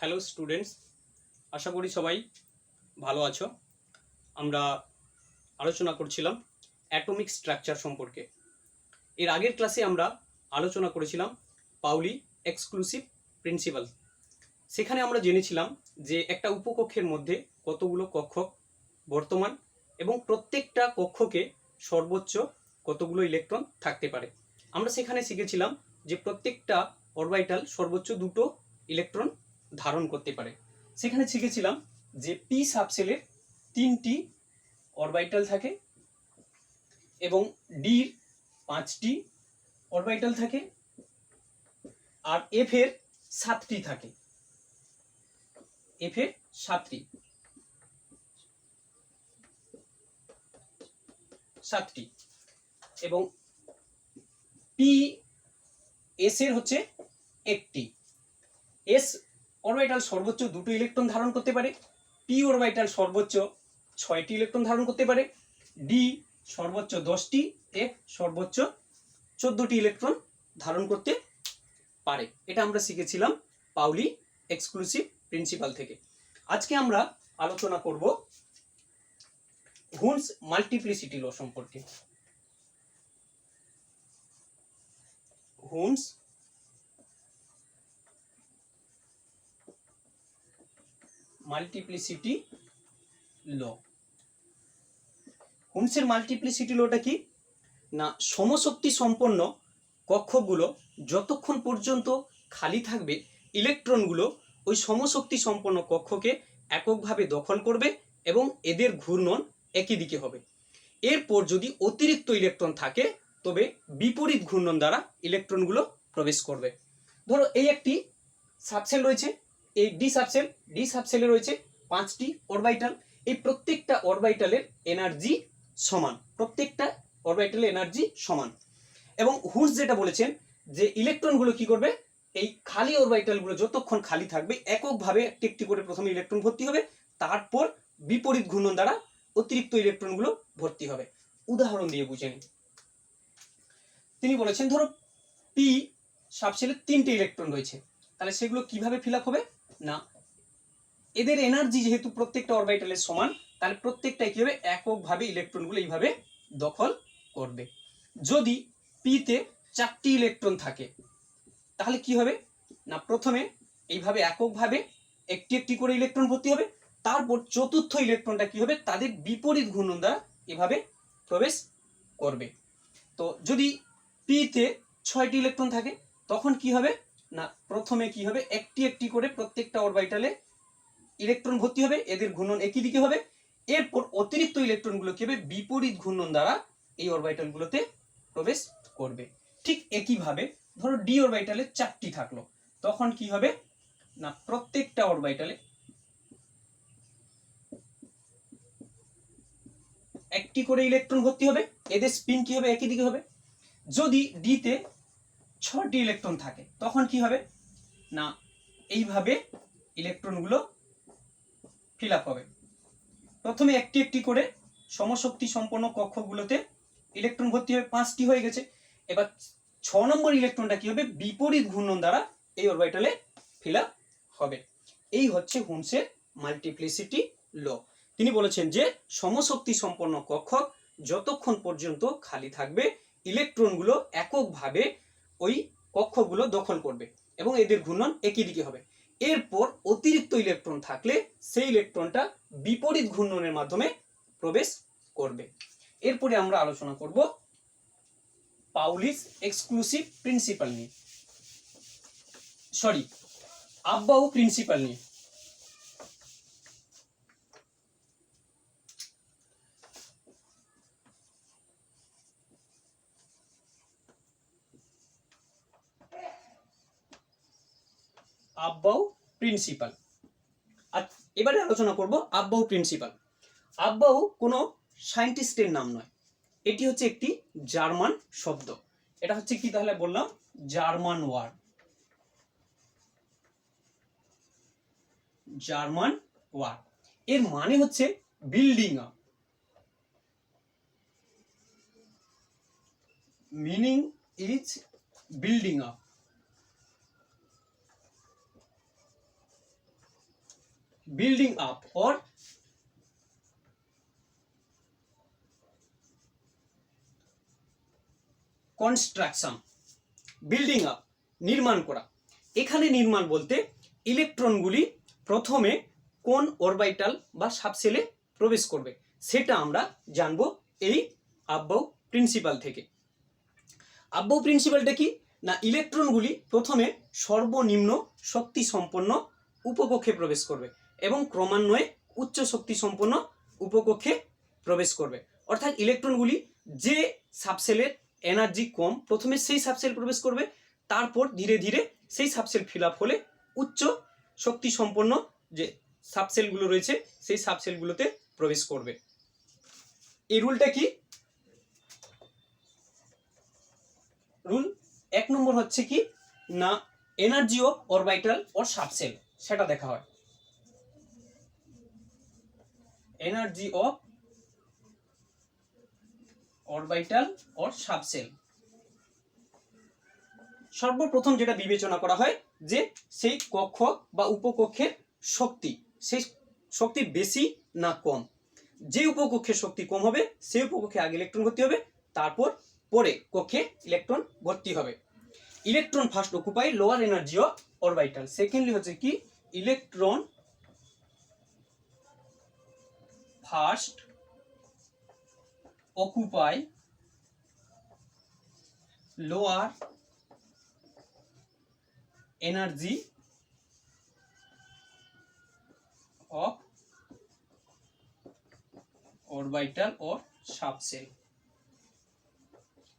Hello students, আশা করি সবাই ভালো আছো। আমরা আলোচনা করছিলাম অ্যাটমিক স্ট্রাকচার সম্পর্কে। এর আগের ক্লাসে আমরা আলোচনা করেছিলাম পাউলি এক্সক্লুসিভ প্রিন্সিপাল। সেখানে আমরা জেনেছিলাম যে একটা উপকক্ষের মধ্যে কতগুলো কক্ষ বর্তমান এবং প্রত্যেকটা কক্ষকে সর্বোচ্চ কতগুলো ইলেকট্রন থাকতে পারে। আমরা সেখানে শিখেছিলাম যে প্রত্যেকটা অরবিটাল সর্বোচ্চ দুটো ইলেকট্রন ধারণ করতে পারে। সেখানে শিখেছিলাম যে পি সাবশেলের 3টি অরবিটাল থাকে এবং ডির 5টি অরবিটাল থাকে আর এফ এর 7টি থাকে। এফ এর 7টি এবং পি এস এর হচ্ছে 1টি। এস অরবিটাল সর্বোচ্চ দুটো ইলেকট্রন ধারণ করতে পারে, পি অরবিটাল সর্বোচ্চ 6টি ইলেকট্রন ধারণ করতে পারে, ডি সর্বোচ্চ 10টি, এফ সর্বোচ্চ 14টি ইলেকট্রন ধারণ করতে পারে। এটা আমরা শিখেছিলাম পাউলি এক্সক্লুসিভ প্রিন্সিপাল থেকে। আজকে আমরা আলোচনা করব হুনস মাল্টিপ্লিসিটি ল সম্পর্কে। হুনস মাল্টিপ্লিসিটি ল। হুনসের মাল্টিপ্লিসিটি লটা কি না, সমশক্তি সম্পন্ন কক্ষগুলো যতক্ষণ পর্যন্ত খালি থাকবে ইলেকট্রনগুলো ওই সমশক্তি সম্পন্ন কক্ষকে এককভাবে দখল করবে এবং এদের ঘূর্ণন একই দিকে হবে। এরপর যদি অতিরিক্ত ইলেকট্রন থাকে তবে বিপরীত ঘূর্ণন দ্বারা ইলেকট্রনগুলো প্রবেশ করবে। ধরো এই একটি সাবশেল রয়েছে, এই ডি সাবশেলে রয়েছে 5টি অরবিটাল। এই প্রত্যেকটা অরবিটালের এনার্জি সমান, প্রত্যেকটা অরবিটালের এনার্জি সমান। এবং হুনস যেটা বলেছেন যে ইলেকট্রনগুলো কি করবে, এই খালি অরবিটালগুলো যতক্ষণ খালি থাকবে এককভাবে একটি একটি করে প্রথমে ইলেকট্রন ভর্তি হবে, তারপর বিপরীত ঘূর্ণন দ্বারা অতিরিক্ত ইলেকট্রনগুলো ভর্তি হবে। উদাহরণ দিয়ে বুঝে নিন। তিনি বলেছেন ধরো পি সাবশেলে 3টে ইলেকট্রন রয়েছে, তাহলে সেগুলো কিভাবে ফিল আপ হবে না, এদের এনার্জি যেহেতু প্রত্যেকটা অরবিটালের সমান, তাহলে প্রত্যেকটাই কি হবে, এককভাবে ইলেকট্রনগুলো এইভাবে দখল করবে। যদি পিতে 4টি ইলেকট্রন থাকে তাহলে কি হবে না, প্রথমে এইভাবে এককভাবে একটি একটি করে ইলেকট্রন ভর্তি হবে, তারপর চতুর্থ ইলেকট্রনটা কি হবে, তাদের বিপরীত ঘূর্ণন দ্বারা এভাবে প্রবেশ করবে। তো যদি পিতে 6টি ইলেকট্রন থাকে তখন কি হবে না, প্রথমে কি হবে, একটি একটি করে প্রত্যেকটা অরবিটালে ইলেকট্রন ভর্তি হবে, এদের ঘূর্ণন একই দিকে হবে। এরপর অতিরিক্ত ইলেকট্রনগুলো কি হবে, বিপরীত ঘূর্ণন দ্বারা এই অরবিটালগুলোতে প্রবেশ করবে। ঠিক একইভাবে ধরো ডি অরবিটালে 4টি থাকলো, তখন কি হবে না, প্রত্যেকটা অরবিটালে একটি করে ইলেকট্রন ভর্তি হবে, এদের স্পিন কি হবে, একই দিকে হবে। যদি ডিতে 6টি ইলেকট্রন থাকে তখন কি হবে না, এইভাবে ইলেকট্রনগুলো ফিল আপ হবে। প্রথমে একটি একটি করে সমশক্তি সম্পন্ন কক্ষগুলোতে ইলেকট্রন ভর্তি হবে, 5টি হয়ে গেছে। এবার 6 নম্বর ইলেকট্রনটা কি হবে, বিপরীত ঘূর্ণন দ্বারা এই অরবিটালে ফিল আপ হবে। এই হচ্ছে হুনসের মাল্টিপ্লিসিটি ল। তিনি বলেছেন যে সমশক্তি সম্পন্ন কক্ষ যতক্ষণ পর্যন্ত খালি থাকবে ইলেকট্রনগুলো এককভাবে ওই কক্ষগুলো দখল করবে এবং এদের ঘূর্ণন একই দিকে হবে। এরপর অতিরিক্ত ইলেকট্রন থাকলে সেই ইলেকট্রনটা বিপরীত ঘূর্ণনের মাধ্যমে প্রবেশ করবে। এরপরে আমরা আলোচনা করব পাউলিস এক্সক্লুসিভ প্রিন্সিপাল নিয়ে, আফবাউ প্রিন্সিপাল নিয়ে। Aufbau principal. আর এবারে আলোচনা করব আফবাউ প্রিন্সিপাল। আফবাউ কোনো সায়েন্টিস্টের নাম নয়, এটি হচ্ছে একটি জার্মান শব্দ। এটা হচ্ছে কি তাহলে বললাম, জার্মান ওয়ার্ড। জার্মান ওয়ার্ড এর মানে হচ্ছে building up. Meaning is building up. building up or construction. Building up নির্মাণ করা। এখানে নির্মাণ বলতে ইলেকট্রনগুলি প্রথমে কোন অরবিটাল বা সাবশেলে প্রবেশ করবে সেটা আমরা জানবো এই আব্বাউ প্রিন্সিপাল থেকে। আব্বাউ প্রিন্সিপালটা কি না, ইলেকট্রনগুলি প্রথমে সর্বনিম্ন শক্তি সম্পন্ন উপকক্ষে প্রবেশ করবে এবং ক্রমান্বয়ে উচ্চ শক্তি সম্পন্ন উপকক্ষে প্রবেশ করবে। অর্থাৎ ইলেকট্রনগুলি যে সাবশেলের এনার্জি কম প্রথমে সেই সাবশেল প্রবেশ করবে, তারপর ধীরে ধীরে সেই সাবশেল ফিল আপ হলে উচ্চ শক্তি সম্পন্ন যে সাবশেলগুলো রয়েছে সেই সাবশেলগুলোতে প্রবেশ করবে। এই রুলটা কি? রুল 1 নম্বর হচ্ছে কি না, energy of orbital or subshell সেটা দেখা হয়। Energy of orbital or subshell সর্বপ্রথম যেটা বিবেচনা করা হয় যে সেই কক্ষ বা উপকক্ষের শক্তি, সেই শক্তি বেশি না কম। যে উপকক্ষের শক্তি কম হবে সেই উপকক্ষে আগে ইলেকট্রন ভর্তি হবে, তারপর পরে কক্ষে ইলেকট্রন ভর্তি হবে। Electron first occupy lower energy of orbital. Secondly হচ্ছে কি electron first occupy lower energy of orbital or subshell.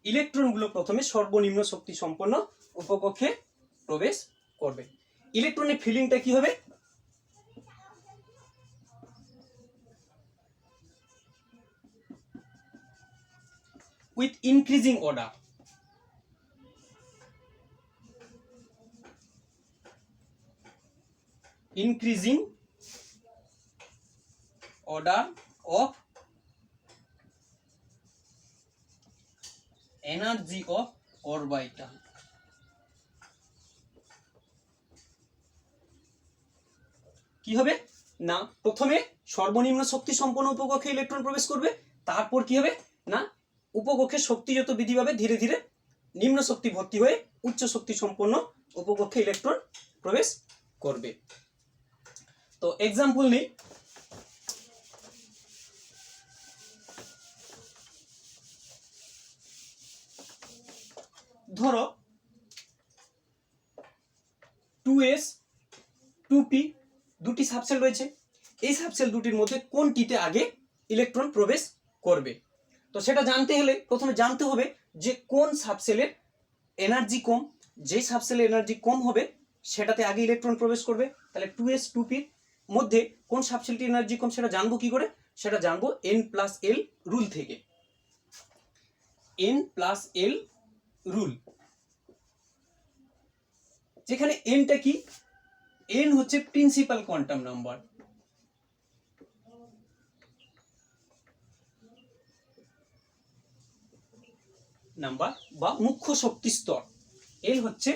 ইলেকট্রনগুলো প্রথমে সর্বনিম্ন শক্তি সম্পন্ন উপকক্ষে প্রবেশ করবে। ইলেকট্রনের ফিলিংটা কি হবে? With increasing order. Increasing order of energy of orbital. কি হবে না, প্রথমে সর্বনিম্ন শক্তি সম্পন্ন উপকক্ষে ইলেকট্রন প্রবেশ করবে, তারপর কি হবে না উপকক্ষের শক্তি যত বৃদ্ধি পাবে ধীরে ধীরে নিম্ন শক্তি ভর্তি হয়ে উচ্চ শক্তি সম্পন্ন উপকক্ষে ইলেকট্রন প্রবেশ করবে। তো এক্সাম্পল নেই। ধরো 2s 2p দুটি সাবশেল রয়েছে। এই সাবশেল দুটির মধ্যে কোনটিতে আগে ইলেকট্রন প্রবেশ করবে? তো সেটা জানতে হলে প্রথমে জানতে হবে যে কোন সাবশেলের এনার্জি কম। যে সাবশেলের এনার্জি কম হবে সেটাতে আগে ইলেকট্রন প্রবেশ করবে। তাহলে 2s 2p মধ্যে কোন সাবশেলটি এনার্জি কম সেটা জানবো কি করে? সেটা জানবো n+l রুল থেকে। n+l রুল, যেখানে nটা কি, n হচ্ছে প্রিন্সিপাল কোয়ান্টাম নাম্বার। নাম্বার বা মুখ্য শক্তি স্তর। l হচ্ছে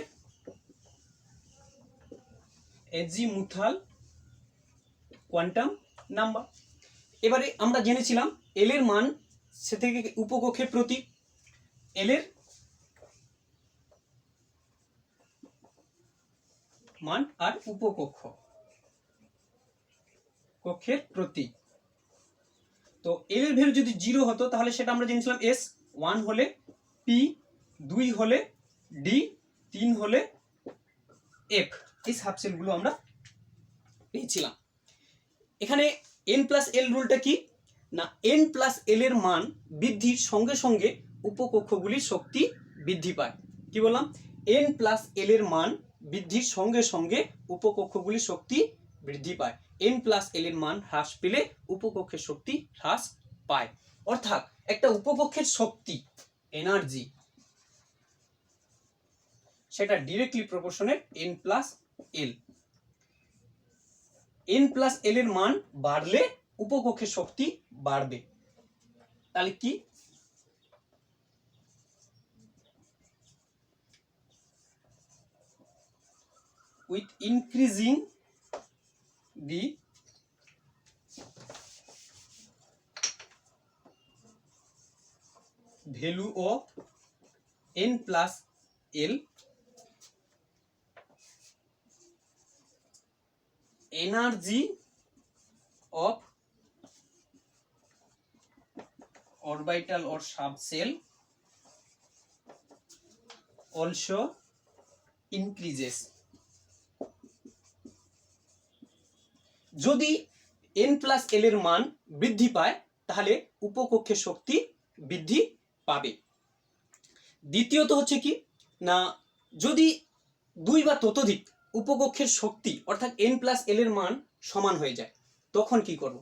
এজিমুথাল কোয়ান্টাম নাম্বার। এবারে আমরা জেনেছিলাম l এর মান সে থেকে উপকক্ষের প্রতীক, l এর মান আর উপকক্ষ কক্ষের প্রতীক। তো l এর ভ্যালু যদি 0 হতো তাহলে সেটা আমরা জেনেছিলাম s, 1 হলে p, 2 হলে d, 3 হলে f। এই সাবশেলগুলো আমরা পেয়েছিলাম। এখানে n+l রুলটা কি না, n+l এর মান বৃদ্ধির সঙ্গে সঙ্গে উপকক্ষগুলির শক্তি বৃদ্ধি পায়। কি বললাম? n+l এর মান বৃদ্ধির সঙ্গে সঙ্গে উপকক্ষগুলির শক্তি বৃদ্ধি পায়। n+l এর মান হ্রাস পেলে উপকক্ষের শক্তি হ্রাস পায়। অর্থাৎ একটা উপকক্ষের শক্তি এনার্জি সেটা ডিরেক্টলি প্রপোর্শনাল n+l। n+l এর মান বাড়লে উপকক্ষের শক্তি বাড়বে। তাহলে কি with increasing the value of n plus L energy of orbital or subcell also increases. যদি n প্লাস এল এর মান বৃদ্ধি পায় তাহলে উপকক্ষের শক্তি বৃদ্ধি পাবে। দ্বিতীয়ত হচ্ছে কি না, যদি দুই বা ততোধিক উপকক্ষের শক্তি অর্থাৎ n প্লাস এল এর মান সমান হয়ে যায় তখন কি করব?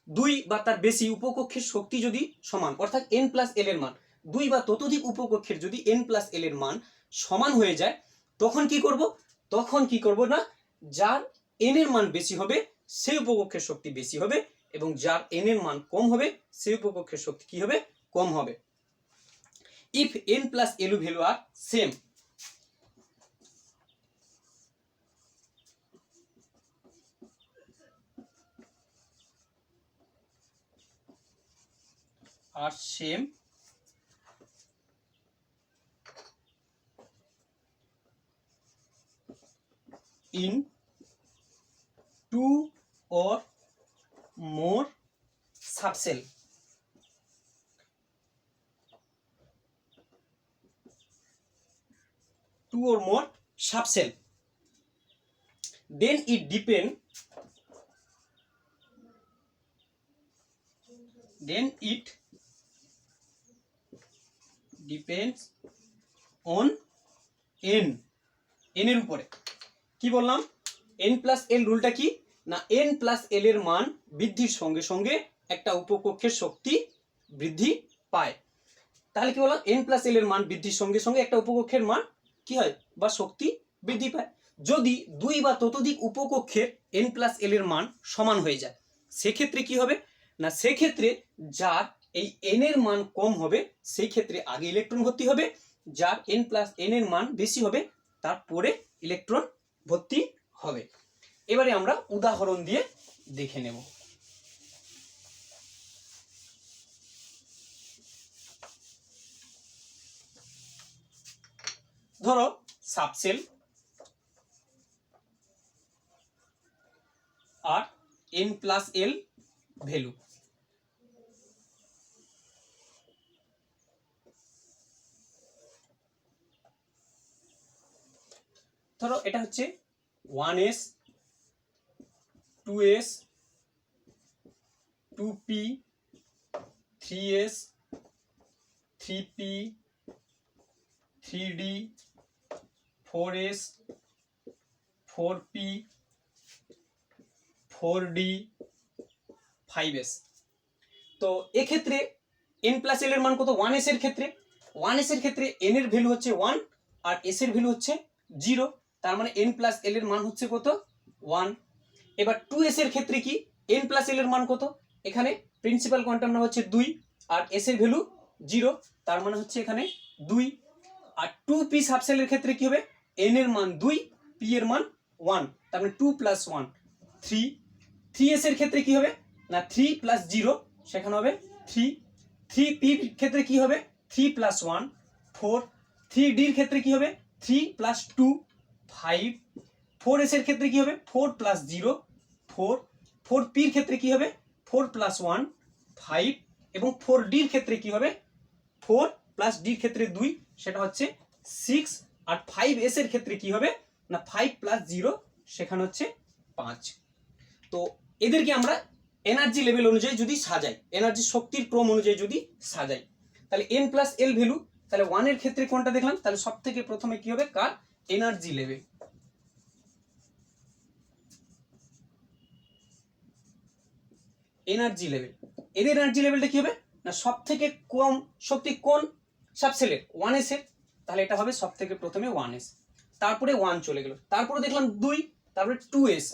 দুই বা তার বেশি উপকক্ষের শক্তি যদি সমান অর্থাৎ n প্লাস এল এর মান, দুই বা ততোধিক উপকক্ষের যদি n প্লাস এল এর মান সমান হয়ে যায় তখন কি করব? তখন কি করব না, যার n এর মান বেশি হবে সেই উপকক্ষের শক্তি বেশি হবে এবং যার n এর মান কম হবে সেই উপকক্ষের শক্তি কি হবে? কম হবে। If n plus L value আর same, in two or more subcell, then it depends on n এর উপরে। কি বললাম? n প্লাস এল রুলটা কি না, n প্লাস এল এর মান বৃদ্ধির সঙ্গে সঙ্গে একটা উপকক্ষের শক্তি বৃদ্ধি পায়। তাহলে কি বললাম? n প্লাস এল এর মান বৃদ্ধির সঙ্গে সঙ্গে একটা উপকক্ষের মান কি হয় বা শক্তি বৃদ্ধি পায়। যদি দুই বা ততোধিক উপকক্ষের n প্লাস এল এর মান সমান হয়ে যায় সেক্ষেত্রে কি হবে না, সেক্ষেত্রে যার এই n এর মান কম হবে সেই ক্ষেত্রে আগে ইলেকট্রন ভর্তি হবে, যার n প্লাস n এর মান বেশি হবে তারপরে ইলেকট্রন ভর্তি হবে। এবারে আমরা উদাহরণ দিয়ে দেখে নেব। ধরো সাবসেল আর n প্লাস এল ভ্যালু। ধরো এটা হচ্ছে 1s 2s 2p 3s 3p 3d 4s 4p 4d 5s। তো এক্ষেত্রে n প্লাস এল এর মান কত? 1s এর ক্ষেত্রে 1s এর ক্ষেত্রে n এর ভ্যালু হচ্ছে 1 আর s এর ভ্যালু হচ্ছে 0, তার মানে n প্লাস এল এর মান হচ্ছে কত? 1। এবার 2s এর ক্ষেত্রে কি n প্লাস এল এর মান কত? এখানে প্রিন্সিপাল কোয়ান্টাম নাম্বার হচ্ছে 2 আর s এর ভ্যালু 0, তার মানে হচ্ছে এখানে 2। আর 2p সাবসেলের ক্ষেত্রে কি হবে? n এর মান 2, p এর মান 1, তার মানে 2 প্লাস 1 3। 3s এর ক্ষেত্রে কি হবে না, 3 প্লাস 0 সেখানে হবে 3। 3p ক্ষেত্রে কি হবে? 3 প্লাস 1 4। 3d এর ক্ষেত্রে কি হবে? 3 প্লাস 2 5। 4s এর ক্ষেত্রে কি হবে? 4 প্লাস 0 4। 4p এর ক্ষেত্রে কি হবে? 4 প্লাস 1 5 এবং 4d এর ক্ষেত্রে কি হবে? 4 প্লাস d এর ক্ষেত্রে 2 সেটা হচ্ছে 6। আর 5s এর ক্ষেত্রে কি হবে না, 5 প্লাস 0 সেখানে হচ্ছে 5। তো এদেরকে আমরা এনার্জি লেভেল অনুযায়ী যদি সাজাই, এনার্জি শক্তির ক্রম অনুযায়ী যদি সাজাই তাহলে n প্লাস এল ভ্যালু, তাহলে 1 এর ক্ষেত্রে কোনটা দেখলাম? তাহলে সব থেকে প্রথমে কি হবে? কার এনার্জি লেভেল। এনার্জি লেভেল, এদের এনার্জি লেভেলটা কি হবে না, সব থেকে কম শক্তি কোন সাবসেলের? 1s এর, তাহলে এটা হবে সব থেকে প্রথমে 1s, তারপরে 1 চলে গেল, তারপরে দেখলাম 2, তারপরে 2s।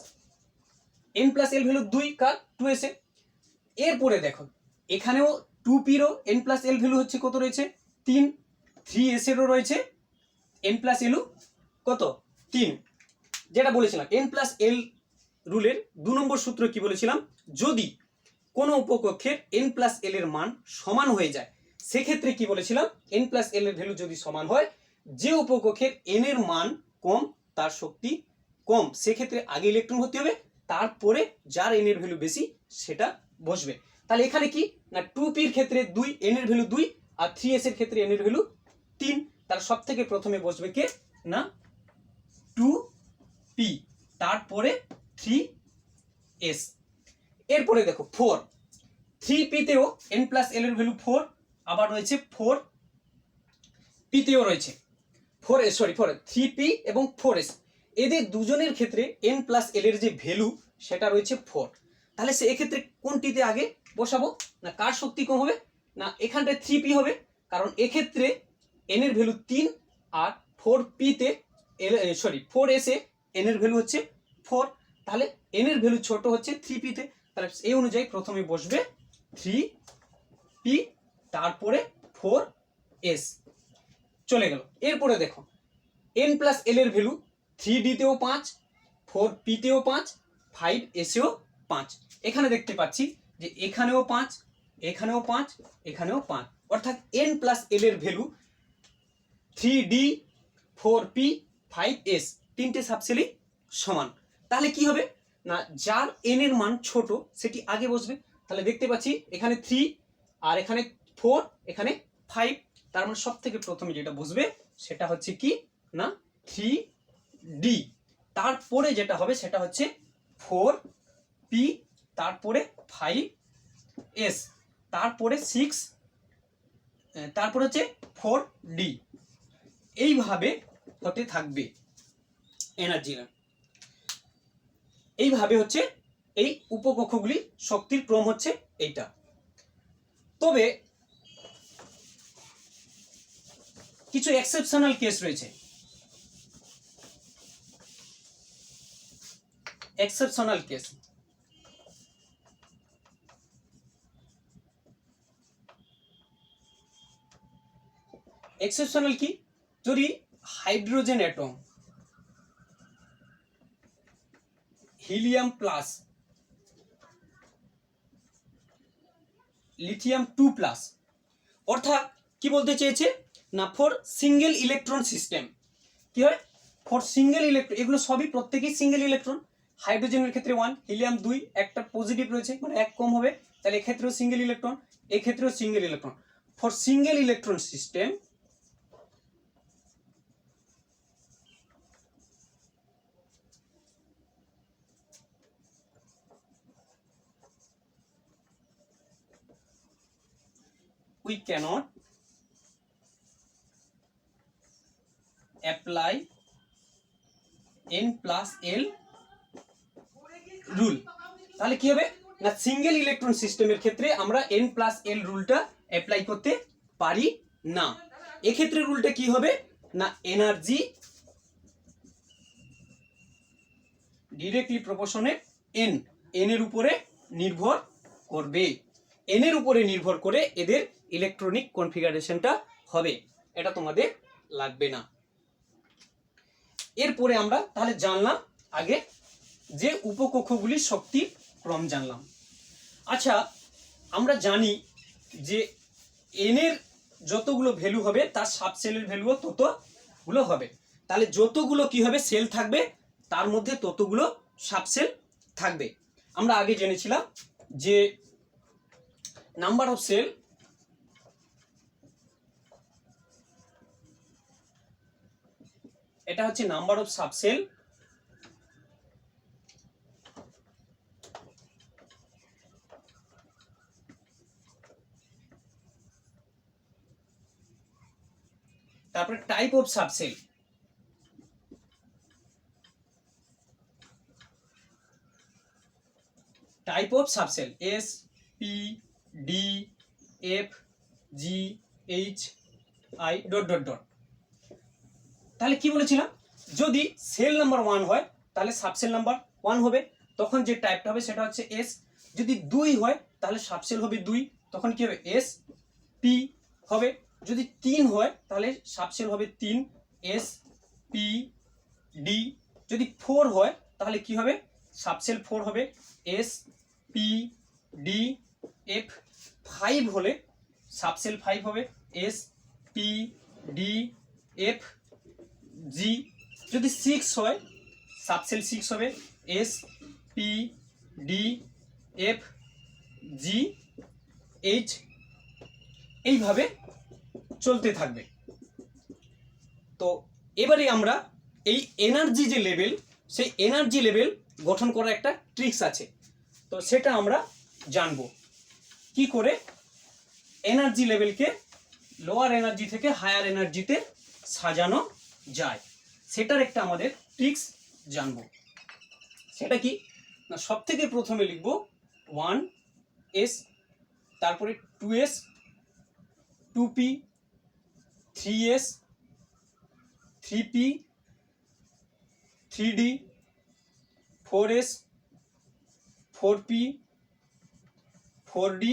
n plus L value 2 কার? 2s এর। এরপরে দেখো এখানেও 2p রও n প্লাস এল ভ্যালু হচ্ছে কত রয়েছে? 3। 3s এরও রয়েছে n প্লাস এল কত? 3। যেটা বলেছিলাম n প্লাস এল রুলের 2 নম্বর সূত্র কি বলেছিলাম? যদি কোনো উপকক্ষের n প্লাস এল এর মান সমান হয়ে যায় সেক্ষেত্রে কি বলেছিলাম, n প্লাস এল এর ভ্যালু যদি সমান হয়, যে উপকক্ষের n এর মান কম তার শক্তি কম, সেক্ষেত্রে আগে ইলেকট্রন ভর্তি হবে, তারপরে যার n এর ভ্যালু বেশি সেটা বসবে। তাহলে এখানে কি না 2p এর ক্ষেত্রে 2, n এর ভ্যালু 2, আর 3s এর ক্ষেত্রে n এর ভ্যালু 3। তাহলে সব থেকে প্রথমে বসবে কে না 2p, তারপরে 3s। এরপরে দেখো 4, 3p তেও n প্লাস l এর ভ্যালু 4, আবার রয়েছে 4p তেও রয়েছে 3p এবং 4s, এদের দুজনের ক্ষেত্রে n প্লাস l এর যে ভ্যালু সেটা রয়েছে 4। তাহলে সে এক্ষেত্রে কোনটিতে আগে বসাবো না, কার শক্তি কম হবে না এখানটায় 3p হবে, কারণ এক্ষেত্রে n এর ভ্যালু 3, আর 4p তে 4s এ n এর ভ্যালু হচ্ছে 4, তাহলে n এর ভ্যালু ছোট হচ্ছে 3p তে। তাহলে এই অনুযায়ী প্রথমে বসবে 3p, তারপরে 4s, চলে গেল। এরপরে দেখো n প্লাস l এর ভ্যালু 3d তেও 5, 4p তেও 5, 5s এও 5। এখানে দেখতে পাচ্ছি যে এখানেও 5, এখানেও 5, এখানেও 5, অর্থাৎ n প্লাস l এর ভ্যালু 3d, 4p, 5s তিনটে সাবসেলই সমান। তাহলে কি হবে না যার n এর মান ছোট সেটি আগে বসবে। তাহলে দেখতে পাচ্ছি এখানে 3, আর এখানে 4, এখানে 5, তার মানে সব থেকে প্রথমে যেটা বসবে সেটা হচ্ছে কি না 3d, তারপরে যেটা হবে সেটা হচ্ছে 4p, তারপরে 5s, তারপরে 6, তারপরে হচ্ছে 4d, এইভাবে হতে থাকবে এনার্জিরা। এইভাবে হচ্ছে এই উপকক্ষগুলি শক্তির ক্রম হচ্ছে এইটা। তবে কিছু এক্সেপশনাল কেস রয়েছে। এক্সেপশনাল কেস, এক্সেপশনাল কি, যদি hydrogen atom helium plus lithium 2 plus, অর্থাৎ কি বলতে চেয়েছে না ফর সিঙ্গেল ইলেকট্রন সিস্টেম, কি হয় ফর সিঙ্গেল ইলেকট্রন, এগুলো সবই প্রত্যেকেই সিঙ্গেল ইলেকট্রন। হাইড্রোজেনের ক্ষেত্রে 1, হিলিয়াম 2, একটা পজিটিভ রয়েছে মানে এক কম হবে, তাহলে এক্ষেত্রেও সিঙ্গেল ইলেকট্রন, এক্ষেত্রেও single electron. For single electron system we cannot apply n plus l rule. তাহলে কি হবে না সিঙ্গেল ইলেকট্রন সিস্টেমের ক্ষেত্রে আমরা n প্লাস l রুলটা অ্যাপ্লাই করতে পারি না। এক্ষেত্রে রুলটা কি হবে না energy directly proportionate n, n এর উপরে নির্ভর করবে, n এর উপরে নির্ভর করে এদের ইলেকট্রনিক কনফিগারেশনটা হবে, এটা তোমাদের লাগবে না। এরপরে আমরা তাহলে জানলাম আগে যে উপকক্ষগুলির শক্তির ক্রম জানলাম। আচ্ছা আমরা জানি যে n এর যতগুলো ভ্যালু হবে তার সাবসেলের ভ্যালুও ততগুলো হবে। তাহলে যতগুলো কি হবে সেল থাকবে তার মধ্যে ততগুলো সাবসেল থাকবে। আমরা আগে জেনেছিলাম যে নাম্বার অফ সেল এটা হচ্ছে নাম্বার অফ সাবসেল তারপরে type of subshell, type of subshell S P D F G H I dot dot dot. তাহলে কি বলেছিলাম যদি সেল নাম্বার 1 হয় তাহলে সাবসেল নাম্বার 1 হবে, তখন যে টাইপটা হবে সেটা হচ্ছে এস। যদি 2 হয় তাহলে সাবসেল হবে 2, তখন কি হবে এস পি হবে। যদি 3 হয় তাহলে সাবসেল হবে 3, এস পি ডি। যদি 4 হয় তাহলে কি হবে সাবসেল 4 হবে এস পি ডি এফ। 5 হলে সাবসেল 5 হবে S P D F G. যদি 6 হয় সাবসেল 6 হবে S P D F G H, এইভাবে চলতে থাকবে। তো এবারে আমরা এই এনার্জি যে লেভেল, সেই এনার্জি লেভেল গঠন করার একটা ট্রিক্স আছে, তো সেটা আমরা জানব কি করে এনার্জি লেভেলকে লোয়ার এনার্জি থেকে হায়ার এনার্জিতে সাজানো যায়, সেটার একটা আমাদের ট্রিক্স জানব। সেটা কি না, সব থেকে প্রথমে লিখব 1s, তারপরে 2s, 2p, 3s, 3p, 3d, 4s, 4p, 4d,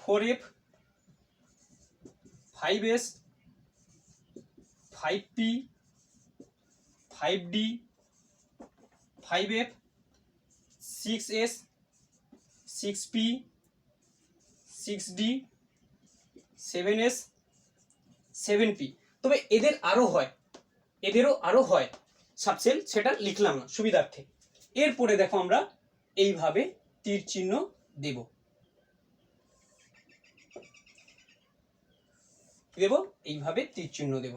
4f, 5s, 5p, 5d, 5f, 6s, 6p, 6d, 7s, 7p। তবে এদের আরও হয়, এদেরও আরও হয় সাবসেল, সেটা লিখলাম না সুবিধার্থে। এরপরে দেখো আমরা এইভাবে তীর চিহ্ন দেব, এইভাবে তীর চিহ্ন দেব।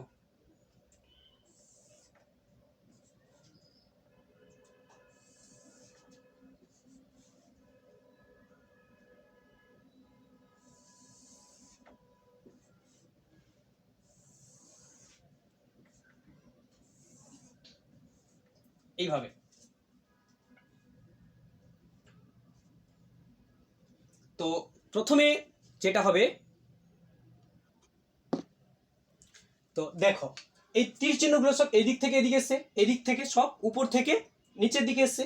এইভাবে তো প্রথমে যেটা হবে, তো দেখো এই তীর চিহ্নগুলো সব এদিক থেকে এদিকে এসছে, এদিক থেকে সব উপর থেকে নিচের দিকে এসছে।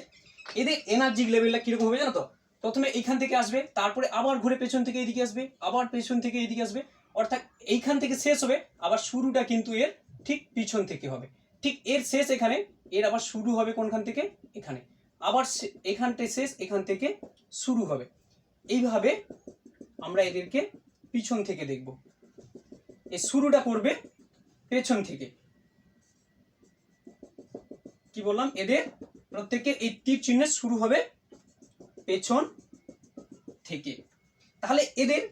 এদের এনার্জি লেভেলটা কিরকম হবে জানো তো? প্রথমে এইখান থেকে আসবে, তারপরে আবার ঘুরে পেছন থেকে এদিকে আসবে, আবার পেছন থেকে এদিকে আসবে, অর্থাৎ এইখান থেকে শেষ হবে, আবার শুরুটা কিন্তু এর ঠিক পিছন থেকে হবে। ঠিক এর শেষ এখানে, এর আবার শুরু হবে কোনখান থেকে? এখানে। আবার এখানটা শেষ, এখান থেকে শুরু হবে। এইভাবে আমরা এদেরকে পিছন থেকে দেখব। এই শুরুটা করবে পেছন থেকে। কি বললাম? এদের প্রত্যেকের এই তীর চিহ্নের শুরু হবে পেছন থেকে। তাহলে এদের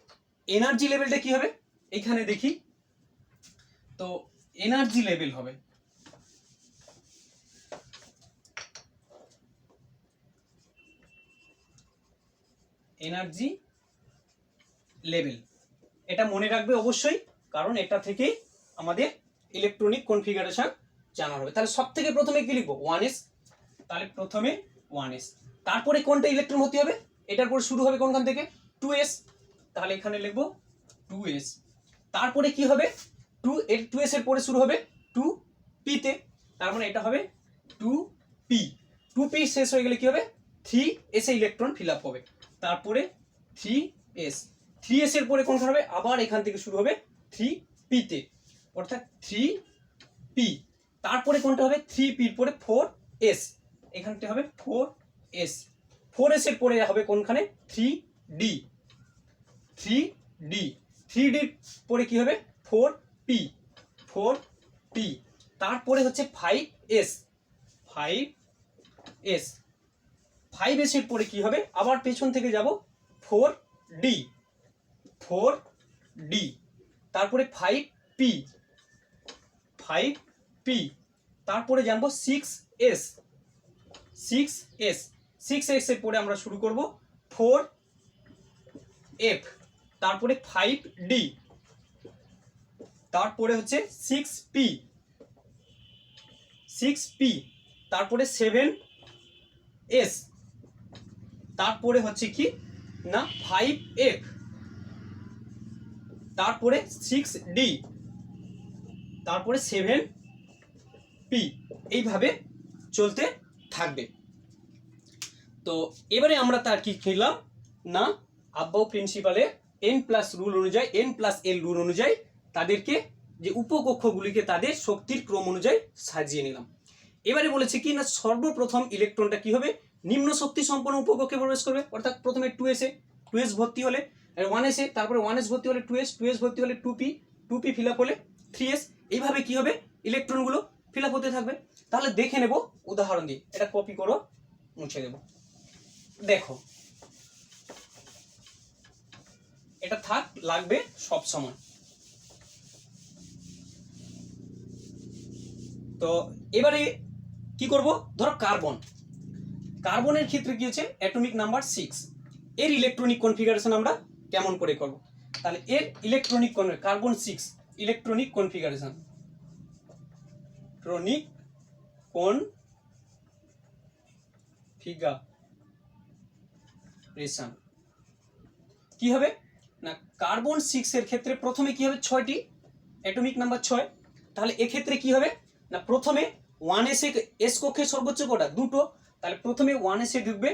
এনার্জি লেভেলটা কি হবে এখানে দেখি। তো এনার্জি লেভেল হবে এনার্জি লেভেল, এটা মনে রাখবে অবশ্যই, কারণ এটা থেকে আমাদের ইলেকট্রনিক কনফিগারেশন জানা হবে। তাহলে সব থেকে প্রথমে কি লিখবো? 1s। তাহলে প্রথমে 1s, তারপরে কোনটা ইলেকট্রন হতে হবে? এটার পরে শুরু হবে কোনখান থেকে? 2s। তাহলে এখানে লিখবো 2s। তারপরে কি হবে? 2s এর পরে শুরু হবে 2p তে, তার মানে এটা হবে 2p। 2p শেষ হয়ে গেলে কি হবে? 3s এ ইলেকট্রন ফিল আপ হবে। তারপরে 3s, 3s এর পরে কোনখানে হবে? আবার এখান থেকে শুরু হবে 3p তে, অর্থাৎ 3p। তারপরে কোনটা হবে? 3p এর পরে 4s, এখানটা হবে 4s। 4s এর পরে হবে কোনখানে? 3d, 3d, 3d এর পরে কি হবে? 4p, 4p। তারপরে হচ্ছে 5s, 5s, 5s এর পরে কি হবে? আবার পেছন থেকে যাব 4d, 4d। তারপরে 5p, 5p। তারপরে জানবো 6s, 6s, 6s এর পরে আমরা শুরু করব 4f। তারপরে 5d, তারপরে হচ্ছে 6p, 6p। তারপরে 7s, তারপরে হচ্ছে কি না 5f, তারপরে 6d, তারপরে 7p। এইভাবে চলতে থাকবে। তো এবারে আমরা তার কি খেলাম না, আব্বাউ প্রিন্সিপালের n+ রুল অনুযায়ী, n+l রুল অনুযায়ী তাদেরকে যে উপকক্ষগুলিকে তাদের শক্তির ক্রম অনুযায়ী সাজিয়ে নিলাম। এবারে বলেছে কি না, সর্বপ্রথম ইলেকট্রনটা কি হবে? নিম্ন শক্তি সম্পন্ন উপকক্ষে প্রবেশ করবে, অর্থাৎ প্রথমে 2s ভর্তি হলে 1s এ তারপরে 1s ভর্তি হলে 2s, 2s ভর্তি হলে 2p, 2p ফিল আপ হলে 3s। এইভাবে কি হবে, ইলেকট্রনগুলো ফিল আপ হতে থাকবে। তাহলে দেখে নেব উদাহরণ দিয়ে, এটা কপি করো, মুছে দেব। দেখো এটা থাক, লাগবে সব সময়। তো এবারে কি করব, ধরো কার্বনের ক্ষেত্রে কি হচ্ছে অ্যাটমিক নাম্বার 6, এর ইলেকট্রনিক কনফিগারেশন আমরা কেমন করে করব। তাহলে এর ইলেকট্রনিক কার্বন 6 ইলেকট্রনিক কনফিগারেশন, কি হবে না, কার্বন 6 এর ক্ষেত্রে প্রথমে কি হবে 6টি অ্যাটমিক নাম্বার 6। তাহলে এক্ষেত্রে কি হবে না, প্রথমে 1s এস কক্ষে সর্বোচ্চ কটা, দুটো। তাহলে প্রথমে 1s এ ঢুকবে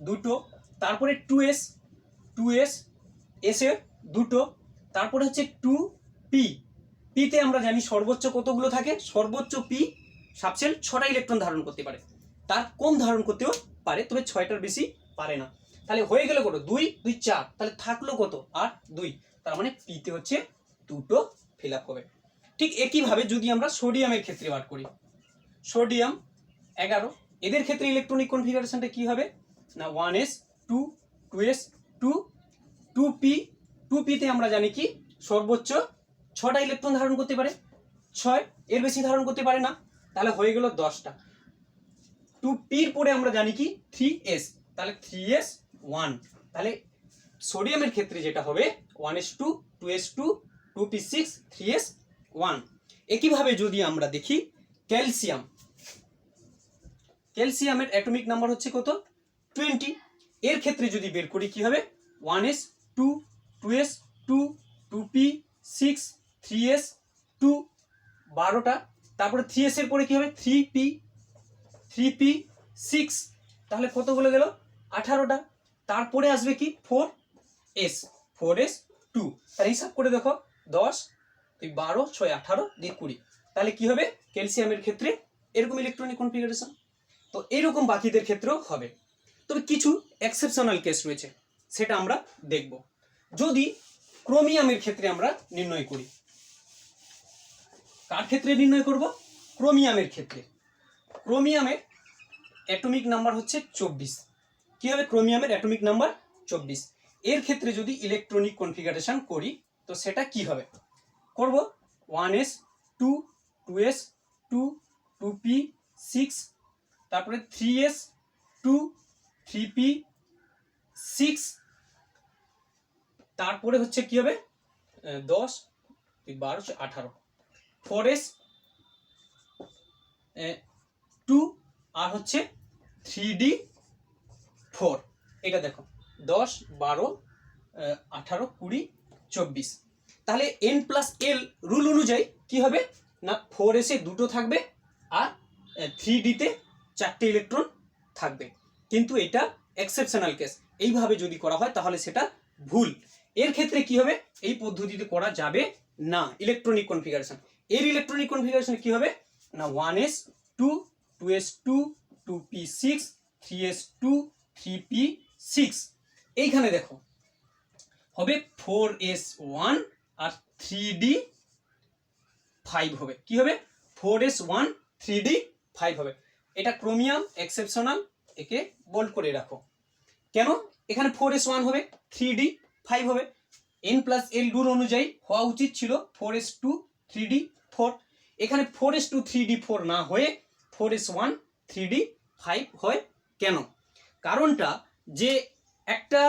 দুটো, তারপরে 2s এসে দুটো, তারপরে হচ্ছে 2p, পিতে আমরা জানি সর্বোচ্চ কতগুলো থাকে, সর্বোচ্চ পি সাবশেল 6টা ইলেকট্রন ধারণ করতে পারে, তার কম ধারণ করতেও পারে, তবে 6টার বেশি পারে না। তাহলে হয়ে গেল কত, 2 2 4, তাহলে থাকলো কত, আর 2, তার মানে পিতে হচ্ছে দুটো ফিল আপ হবে। ঠিক একইভাবে যদি আমরা সোডিয়ামের ক্ষেত্রে বার করি, সোডিয়াম 11, এদের ক্ষেত্রে ইলেকট্রনিক কনফিগারেশনটা কি হবে না, 1s 2 2s 2 2p, 2p তে আমরা জানি কি সর্বোচ্চ 6টা ইলেকট্রন ধারণ করতে পারে, 6, এর বেশি ধারণ করতে পারে না। তাহলে হয়ে গেল 10টা। 2p এর পরে আমরা জানি কি 3s, তাহলে 3s 1, তাহলে সোডিয়ামের ক্ষেত্রে যেটা হবে 1s 2 2s 2 2p 6 3s 1। একইভাবে যদি আমরা দেখি ক্যালসিয়ামের অ্যাটমিক নাম্বার হচ্ছে কত, 20, এর ক্ষেত্রে যদি বের করি কি হবে 1s 2 2s 2 2p 6 3s 2, 12টা। তারপরে 3s এর পরে কি হবে 3p 6, তাহলে কতগুলো গেল 18টা। তারপরে আসবে কি 4s 2, তাহলে হিসাব করে দেখো 10 12 6 18 দিয়ে 20, তাহলে কি হবে ক্যালসিয়ামের ক্ষেত্রে এরকম ইলেকট্রনিক কনফিগারেশন। তো এরকম বাকিদের ক্ষেত্রেও হবে, তবে কিছু এক্সেপশনাল কেস রয়েছে, সেটা আমরা দেখব। যদি ক্রোমিয়ামের ক্ষেত্রে আমরা নির্ণয় করি, কার ক্ষেত্রে নির্ণয় করব, ক্রোমিয়ামের ক্ষেত্রে। ক্রোমিয়ামের অ্যাটমিক নাম্বার হচ্ছে 24, কি হবে ক্রোমিয়ামের অ্যাটমিক নাম্বার 24, এর ক্ষেত্রে যদি ইলেকট্রনিক কনফিগারেশন করি তো সেটা কি হবে, করব 1s 2 2s 2 2p 6, তারপরে 3s 2 3p 6, তারপরে হচ্ছে কি হবে 10 12 18, 4s 2 আর হচ্ছে 3d 4, এটা দেখো 10 12 18 20 24। তাহলে n+l রুল অনুযায়ী কি হবে না 4s এ দুটো থাকবে আর 3d তে 4টে ইলেকট্রন থাকবে, কিন্তু এটা এক্সেপশনাল কেস, এইভাবে যদি করা হয় তাহলে সেটা ভুল। এর ক্ষেত্রে কি হবে, এই পদ্ধতিতে করা যাবে না ইলেকট্রনিক কনফিগারেশন। এর ইলেকট্রনিক কনফিগারেশন কি হবে না 1s 2 2s 2 2p 6 3s 2 3p 6, এইখানে দেখো হবে 4s 1 আর 3d 5 হবে, কি হবে 4s 1 3d 5 হবে। এটা ক্রোমিয়াম এক্সেপশনাল, একে বোল্ড করে রাখো। কেন এখানে 4s 1 হবে 3d 5 হবে, n+l রুল অনুযায়ী হওয়া উচিত ছিল 4s 2 3d 4, এখানে 4s 2 3d 4 না হয়ে 4s 1 3d 5 হয়। কেন, কারণটা যে একটা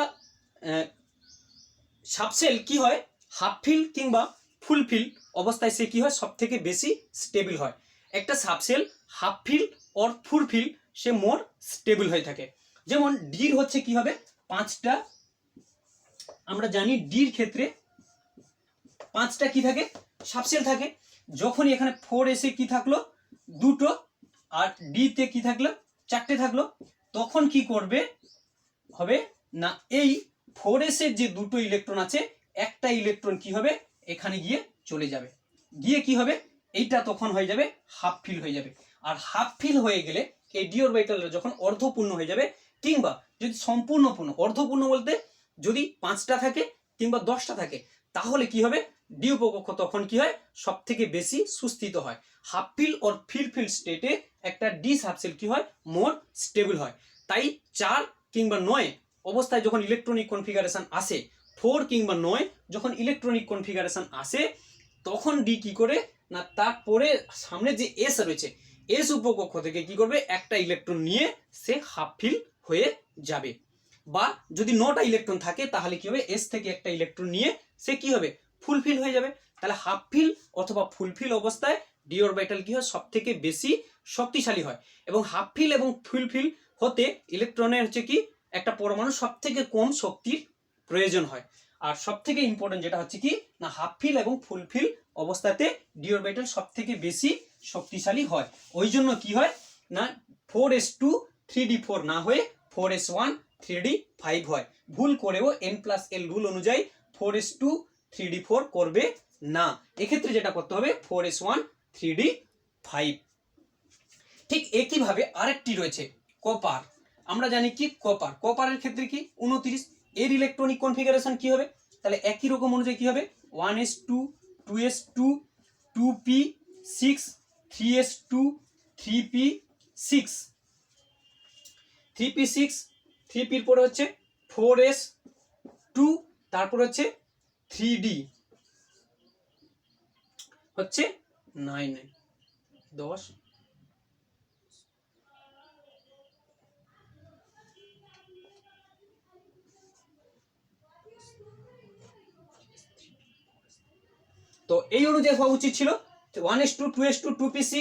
সাবসেল কি হয় হাফ ফিল কিংবা ফুল ফিল অবস্থায় সে কি হয় সব থেকে বেশি স্টেবল হয়। একটা subshell half fill or full fill সে মোর স্টেবল হয়ে থাকে। যেমন ডির হচ্ছে কি হবে 5টা, আমরা জানি ডির ক্ষেত্রে 5টা কি থাকে সাবসেল থাকে, যখনই এখানে 4s এ কি থাকলো দুটো আর ডি তে কি থাকলো 4টে থাকলো, তখন কি করবে হবে না এই 4s এর যে দুটো ইলেকট্রন আছে একটা ইলেকট্রন কি হবে এখানে গিয়ে চলে যাবে, গিয়ে কি হবে এইটা তখন হয়ে যাবে হাফ ফিল হয়ে যাবে। আর হাফ ফিল হয়ে গেলে এই ডি অরবিটালটা যখন অর্ধপূর্ণ হয়ে যাবে কিংবা যদি সম্পূর্ণ পূর্ণ, অর্ধপূর্ণ বলতে যদি 5টা থাকে কিংবা 10টা থাকে, তাহলে কি হবে, ডি উপকক্ষ তখন কি হয়, সব থেকে বেশি সুস্থিত হয়। হাফ ফিল অর ফিল স্টেটে একটা ডি সাবসেল কি হয়, মোর স্টেবল হয়। তাই 4 কিংবা 9 অবস্থায় যখন ইলেকট্রনিক কনফিগারেশন আসে, 4 কিংবা 9 যখন ইলেকট্রনিক কনফিগারেশন আসে, তখন ডি কি করে না, তারপরে সামনে যে এস রয়েছে, এস উপকক্ষ থেকে কি করবে, একটা ইলেকট্রন নিয়ে সে হাফ ফিল হয়ে যাবে। বা যদি 9টা ইলেকট্রন থাকে, তাহলে কি হবে, এস থেকে একটা ইলেকট্রন নিয়ে সে কি হবে, ফুলফিল হয়ে যাবে। তাহলে হাফ ফিল অথবা ফুলফিল অবস্থায় ডি অরবিটাল কি হয়, সব থেকে বেশি শক্তিশালী হয়। এবং হাফ ফিল এবং ফুলফিল হতে ইলেকট্রনের হচ্ছে কি, একটা পরমাণু সব থেকে কম শক্তির প্রয়োজন হয়। আর সব থেকে ইম্পর্টেন্ট যেটা হচ্ছে কি না, হাফ ফিল এবং ফুলফিল অবস্থাতে ডি অরবিটাল সব থেকে বেশি শক্তিশালী হয়। ওই জন্য কি হয় না, 4s2 3d4 না হয়ে 4s1 3d5 হয়। ভুল করেও n+l রুল অনুযায়ী 4s2 3d4 করবে না। এক্ষেত্রে যেটা করতে হবে 4s1 3d5। ঠিক একইভাবে আরেকটি রয়েছে কপার। আমরা জানি কি কপারের ক্ষেত্রে কি 29, এর ইলেকট্রনিক কনফিগারেশন কি হবে, তাহলে একই রকম অনুযায়ী কি হবে, 1s2 2s2 2p6 3s2 3p6 3p6 3pর পরে হচ্ছে 4s2, তারপর হচ্ছে 3d হচ্ছে 9 10। তো এই অনুযায়ী হওয়া উচিত ছিল 1s2 2s2 2p6,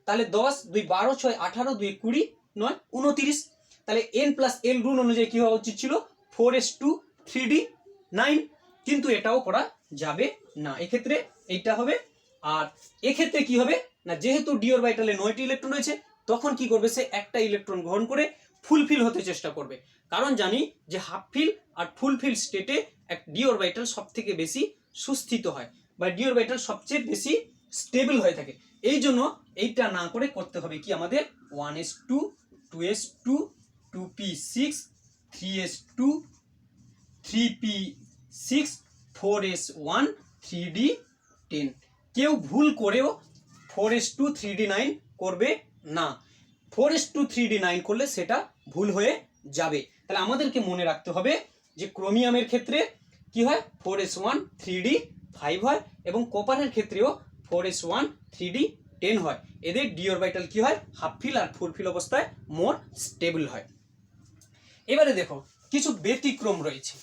তাহলে 10 2 12 6 18 2 20 9 29। তাহলে n+l রুল অনুযায়ী কি হওয়া উচিত ছিল 4s2 3d9, কিন্তু এটাও করা যাবে না। এক্ষেত্রে এইটা হবে। আর এক্ষেত্রে কি হবে না, যেহেতু ডি অরবিটালে 9টি ইলেকট্রন রয়েছে, তখন কি করবে, সে একটা ইলেকট্রন গ্রহণ করে ফুলফিল হতে চেষ্টা করবে। কারণ জানি যে হাফ ফিল আর ফুলফিল স্টেটে এক ডি অরবিটাল সব থেকে বেশি সুস্থিত হয়, বা ডি অরবিটাল সবচেয়ে বেশি স্টেবল হয়ে থাকে। এই জন্য এইটা না করে করতে হবে কি আমাদের 1s2 2s2 2p6 3s2 3p6 4s1 3d10। কেউ ভুল করেও 4s2 3d9 করবে না। 4s2 3d9 করলে সেটা ভুল হয়ে যাবে। তাহলে আমাদেরকে মনে রাখতে হবে যে ক্রোমিয়ামের ক্ষেত্রে কি হয়, 4s1 3d5 হয়, এবং কপারের ক্ষেত্রেও 4s1 3d10 হয়। এদের ডি অরবিটাল কি হয়, হাফ ফিল আর ফুলফিল অবস্থায় মোর স্টেবল হয়। এবারে দেখো কিছু ব্যতিক্রম রয়েছে,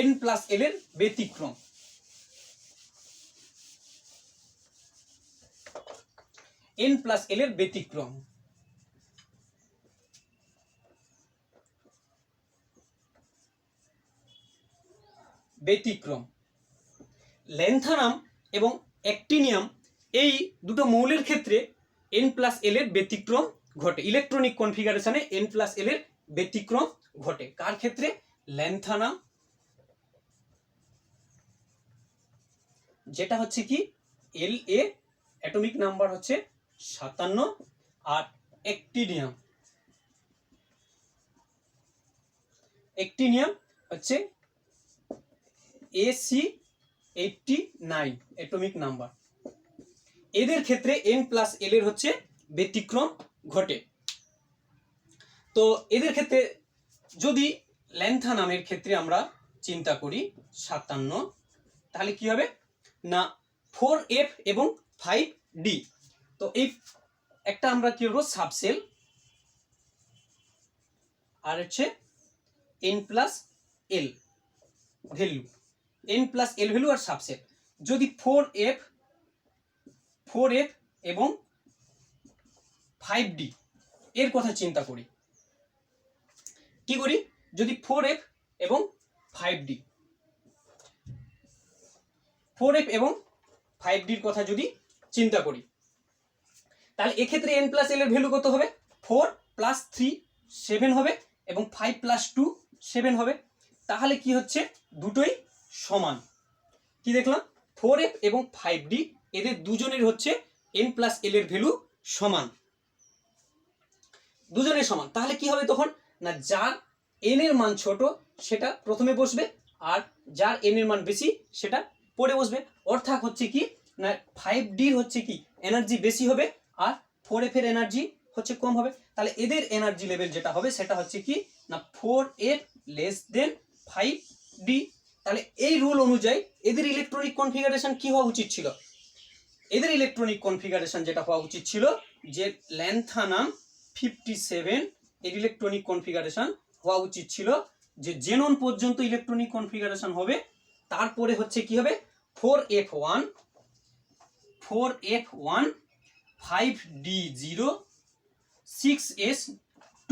n+l এর ব্যতিক্রম। n+l এর ব্যতিক্রম ল্যান্থানাম এবং অ্যাক্টিনিয়াম, এই দুটো মৌলের ক্ষেত্রে n+l এর ব্যতিক্রম ঘটে। ইলেকট্রনিক কনফিগারেশনে n+l এর ব্যতিক্রম ঘটে। কার ক্ষেত্রে, ল্যান্থানাম, যেটা হচ্ছে কি La অ্যাটমিক নাম্বার হচ্ছে 57, আর অ্যাক্টিনিয়াম হচ্ছে Ac89 অ্যাটমিক নাম্বার। এদের ক্ষেত্রে n+l এর হচ্ছে ব্যতিক্রম ঘটে। তো এদের ক্ষেত্রে যদি ল্যান্থানামের ক্ষেত্রে আমরা চিন্তা করি 57, তাহলে কি হবে না 4f এবং 5d। তো এই একটা আমরা কি করবো, সাবসেল, আর হচ্ছে n+l ভ্যালু, n+l ভ্যালু আর সাবসেল। যদি 4f এবং 5d এর কথা চিন্তা করি, কি করি, যদি 4f এবং 5d 4f এবং 5d এর কথা যদি চিন্তা করি, তাহলে এক্ষেত্রে n+l এর ভ্যালু কত হবে, 4 + 3 7 হবে, এবং 5 + 2 7 হবে। তাহলে কি হচ্ছে, দুটোই সমান। কি দেখলাম, 4f এবং 5d এদের দুজনের হচ্ছে n+l এর ভ্যালু সমান, দুজনের সমান। তাহলে কি হবে তখন না, যার n এর মান ছোট সেটা প্রথমে বসবে, আর যার এন এর মান বেশি সেটা পড়ে বসবে। অর্থাৎ হচ্ছে কি না 5D হচ্ছে কি এনার্জি বেশি হবে আর 4F এর এনার্জি হচ্ছে কম হবে। তাহলে এদের এনার্জি লেভেল যেটা হবে সেটা হচ্ছে কি না 4F লেস দেন 5D। তাহলে এই রুল অনুযায়ী এদের ইলেকট্রনিক কনফিগারেশন কি হওয়া উচিত ছিল? এদের ইলেকট্রনিক কনফিগারেশন যেটা হওয়া উচিত ছিল যে ল্যান্থানাম 57 এর ইলেকট্রনিক কনফিগারেশন হওয়া উচিত ছিল যে জেনন পর্যন্ত ইলেকট্রনিক কনফিগারেশন হবে। তারপরে হচ্ছে কি হবে 4F1 5D0 6S2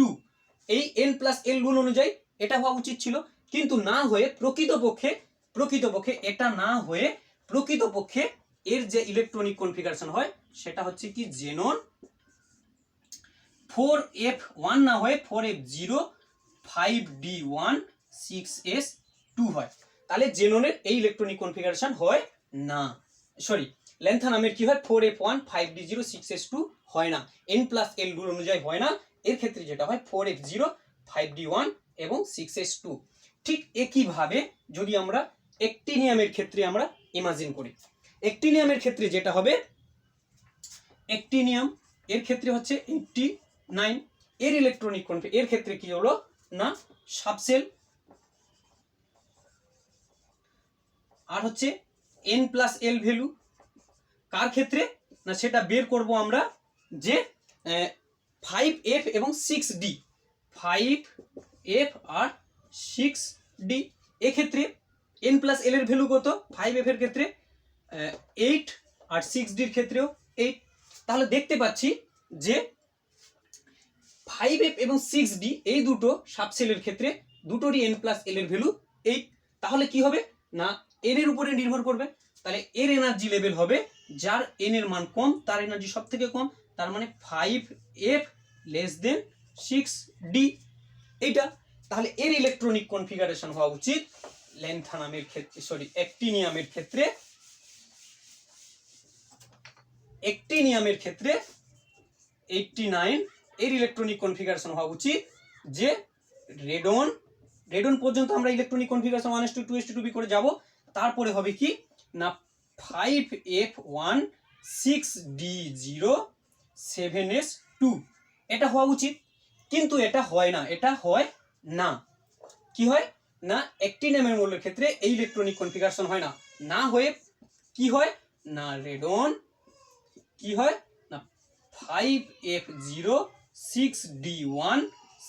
এই n+l রুল অনুযায়ী এটা হওয়া উচিত ছিল, কিন্তু না হয়ে প্রকৃতপক্ষে এটা না হয়ে প্রকৃতপক্ষে এর যে ইলেকট্রনিক কনফিগারেশন হয় সেটা হচ্ছে কি জেনন 4F1 না হয়ে 4F0 5D1 6S2 হয়। তাহলে জেননের এই ইলেকট্রনিক কনফিগারেশন হয় না, সরি ল্যান্থানামের কি হয় 4F1 5D0 6S2 হয় না, n+l রুল অনুযায়ী হয় না। এর ক্ষেত্রে যেটা হয় 4F0 5D1 এবং 6S2। ঠিক একইভাবে যদি আমরা অ্যাক্টিনিয়ামের ক্ষেত্রে আমরা ইমাজিন করি, অ্যাক্টিনিয়ামের ক্ষেত্রে যেটা হবে অ্যাক্টিনিয়াম এর ক্ষেত্রে হচ্ছে 89 এর ইলেকট্রনিক কনফিগারেশন এর ক্ষেত্রে কি হলো না সাবসেল আর হচ্ছে n+l ভ্যালু কার ক্ষেত্রে না সেটা বের করব আমরা যে 5F এবং 6D 5F আর 6D এক্ষেত্রে n+l এর ভ্যালু কত 5F এর ক্ষেত্রে 8 আর 6D এর ক্ষেত্রেও 8। তাহলে দেখতে পাচ্ছি যে 5F এবং 6D এই দুটো সাবসেলের ক্ষেত্রে দুটোরই n+l এর ভ্যালু 8। তাহলে কি হবে না n এর উপরে নির্ভর করবে, তাহলে এর এনার্জি লেভেল হবে যার n এর মান কম তার এনার্জি সব থেকে কম, তার মানে 5F লেস দেন 6D এইটা। তাহলে এর ইলেকট্রনিক কনফিগারেশন হওয়া উচিত ল্যান্থানামের ক্ষেত্রে সরি অ্যাক্টিনিয়ামের ক্ষেত্রে 89 এর ইলেকট্রনিক কনফিগারেশন হওয়া উচিত যে রেডন পর্যন্ত আমরা electronic configuration 1s2 2s2 2b করে যাব। তারপরে হবে কি না 5F1 6D0 7S2 এটা হওয়া উচিত, কিন্তু এটা হয় না। এটা হয় না, কি হয় না অ্যাক্টিনিয়ামের মূল্যের ক্ষেত্রে এই ইলেকট্রনিক কনফিগারেশন হয় না, না হয়ে কি হয় না রেডন কি হয় না 5F0 6D1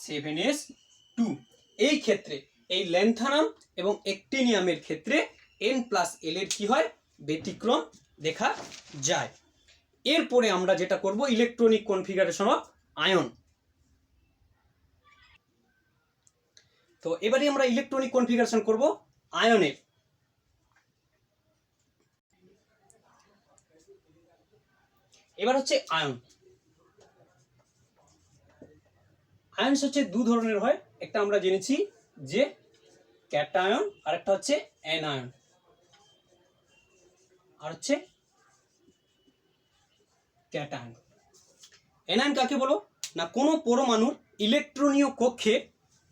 7S2 এই ক্ষেত্রে এই ল্যান্থানাম এবং অ্যাক্টিনিয়ামের ক্ষেত্রে n+l এর কি হয় ব্যতিক্রম দেখা যায়। এরপরে আমরা যেটা করব ইলেকট্রনিক কনফিগারেশন অফ আয়ন। তো এবারে আমরা ইলেকট্রনিক কনফিগারেশন করব আয়নের। এবার হচ্ছে আয়ন। আয়নস হচ্ছে দু ধরনের হয়, একটা আমরা জেনেছি যে ক্যাটায়ন আর একটা হচ্ছে অ্যানায়ন আর হচ্ছে ক্যাটায়ন। অ্যানায়ন কাকে বলো না কোনো পরমাণুর ইলেকট্রনীয় কক্ষে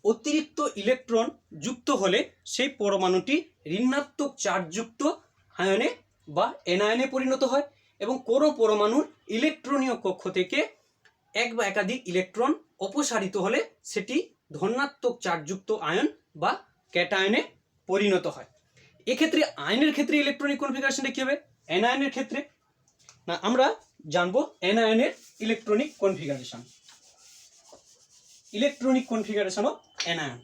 অতিরিক্ত ইলেকট্রন যুক্ত হলে সেই পরমাণুটি ঋণাত্মক চার্জযুক্ত আয়নে বা অ্যানায়নে পরিণত হয়, এবং কোনো পরমাণুর ইলেকট্রনীয় কক্ষ থেকে এক বা একাধিক ইলেকট্রন অপসারিত হলে সেটি ধনাত্মক চার্জযুক্ত আয়ন বা ক্যাটায়নে পরিণত হয়। এক্ষেত্রে আয়নের ক্ষেত্রে ইলেকট্রনিক কনফিগারেশনটা কি হবে অ্যানায়নের ক্ষেত্রে না আমরা জানবো অ্যানায়নের electronic configuration of anion.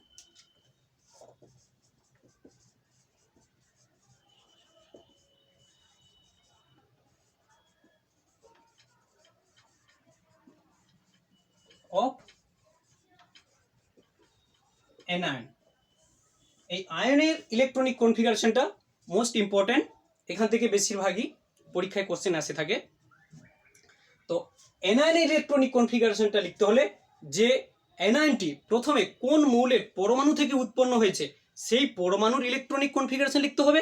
Of anion এই আয়নের ইলেকট্রনিক কনফিগারেশনটা মোস্ট ইম্পর্টেন্ট, এখান থেকে বেশিরভাগই পরীক্ষায় কোশ্চেন আসে থাকে। তো অ্যানায়নের ইলেকট্রনিক কনফিগারেশনটা লিখতে হলে যে অ্যানায়নটি প্রথমে কোন মৌলের পরমাণু থেকে উৎপন্ন হয়েছে সেই পরমাণুর ইলেকট্রনিক কনফিগারেশন লিখতে হবে,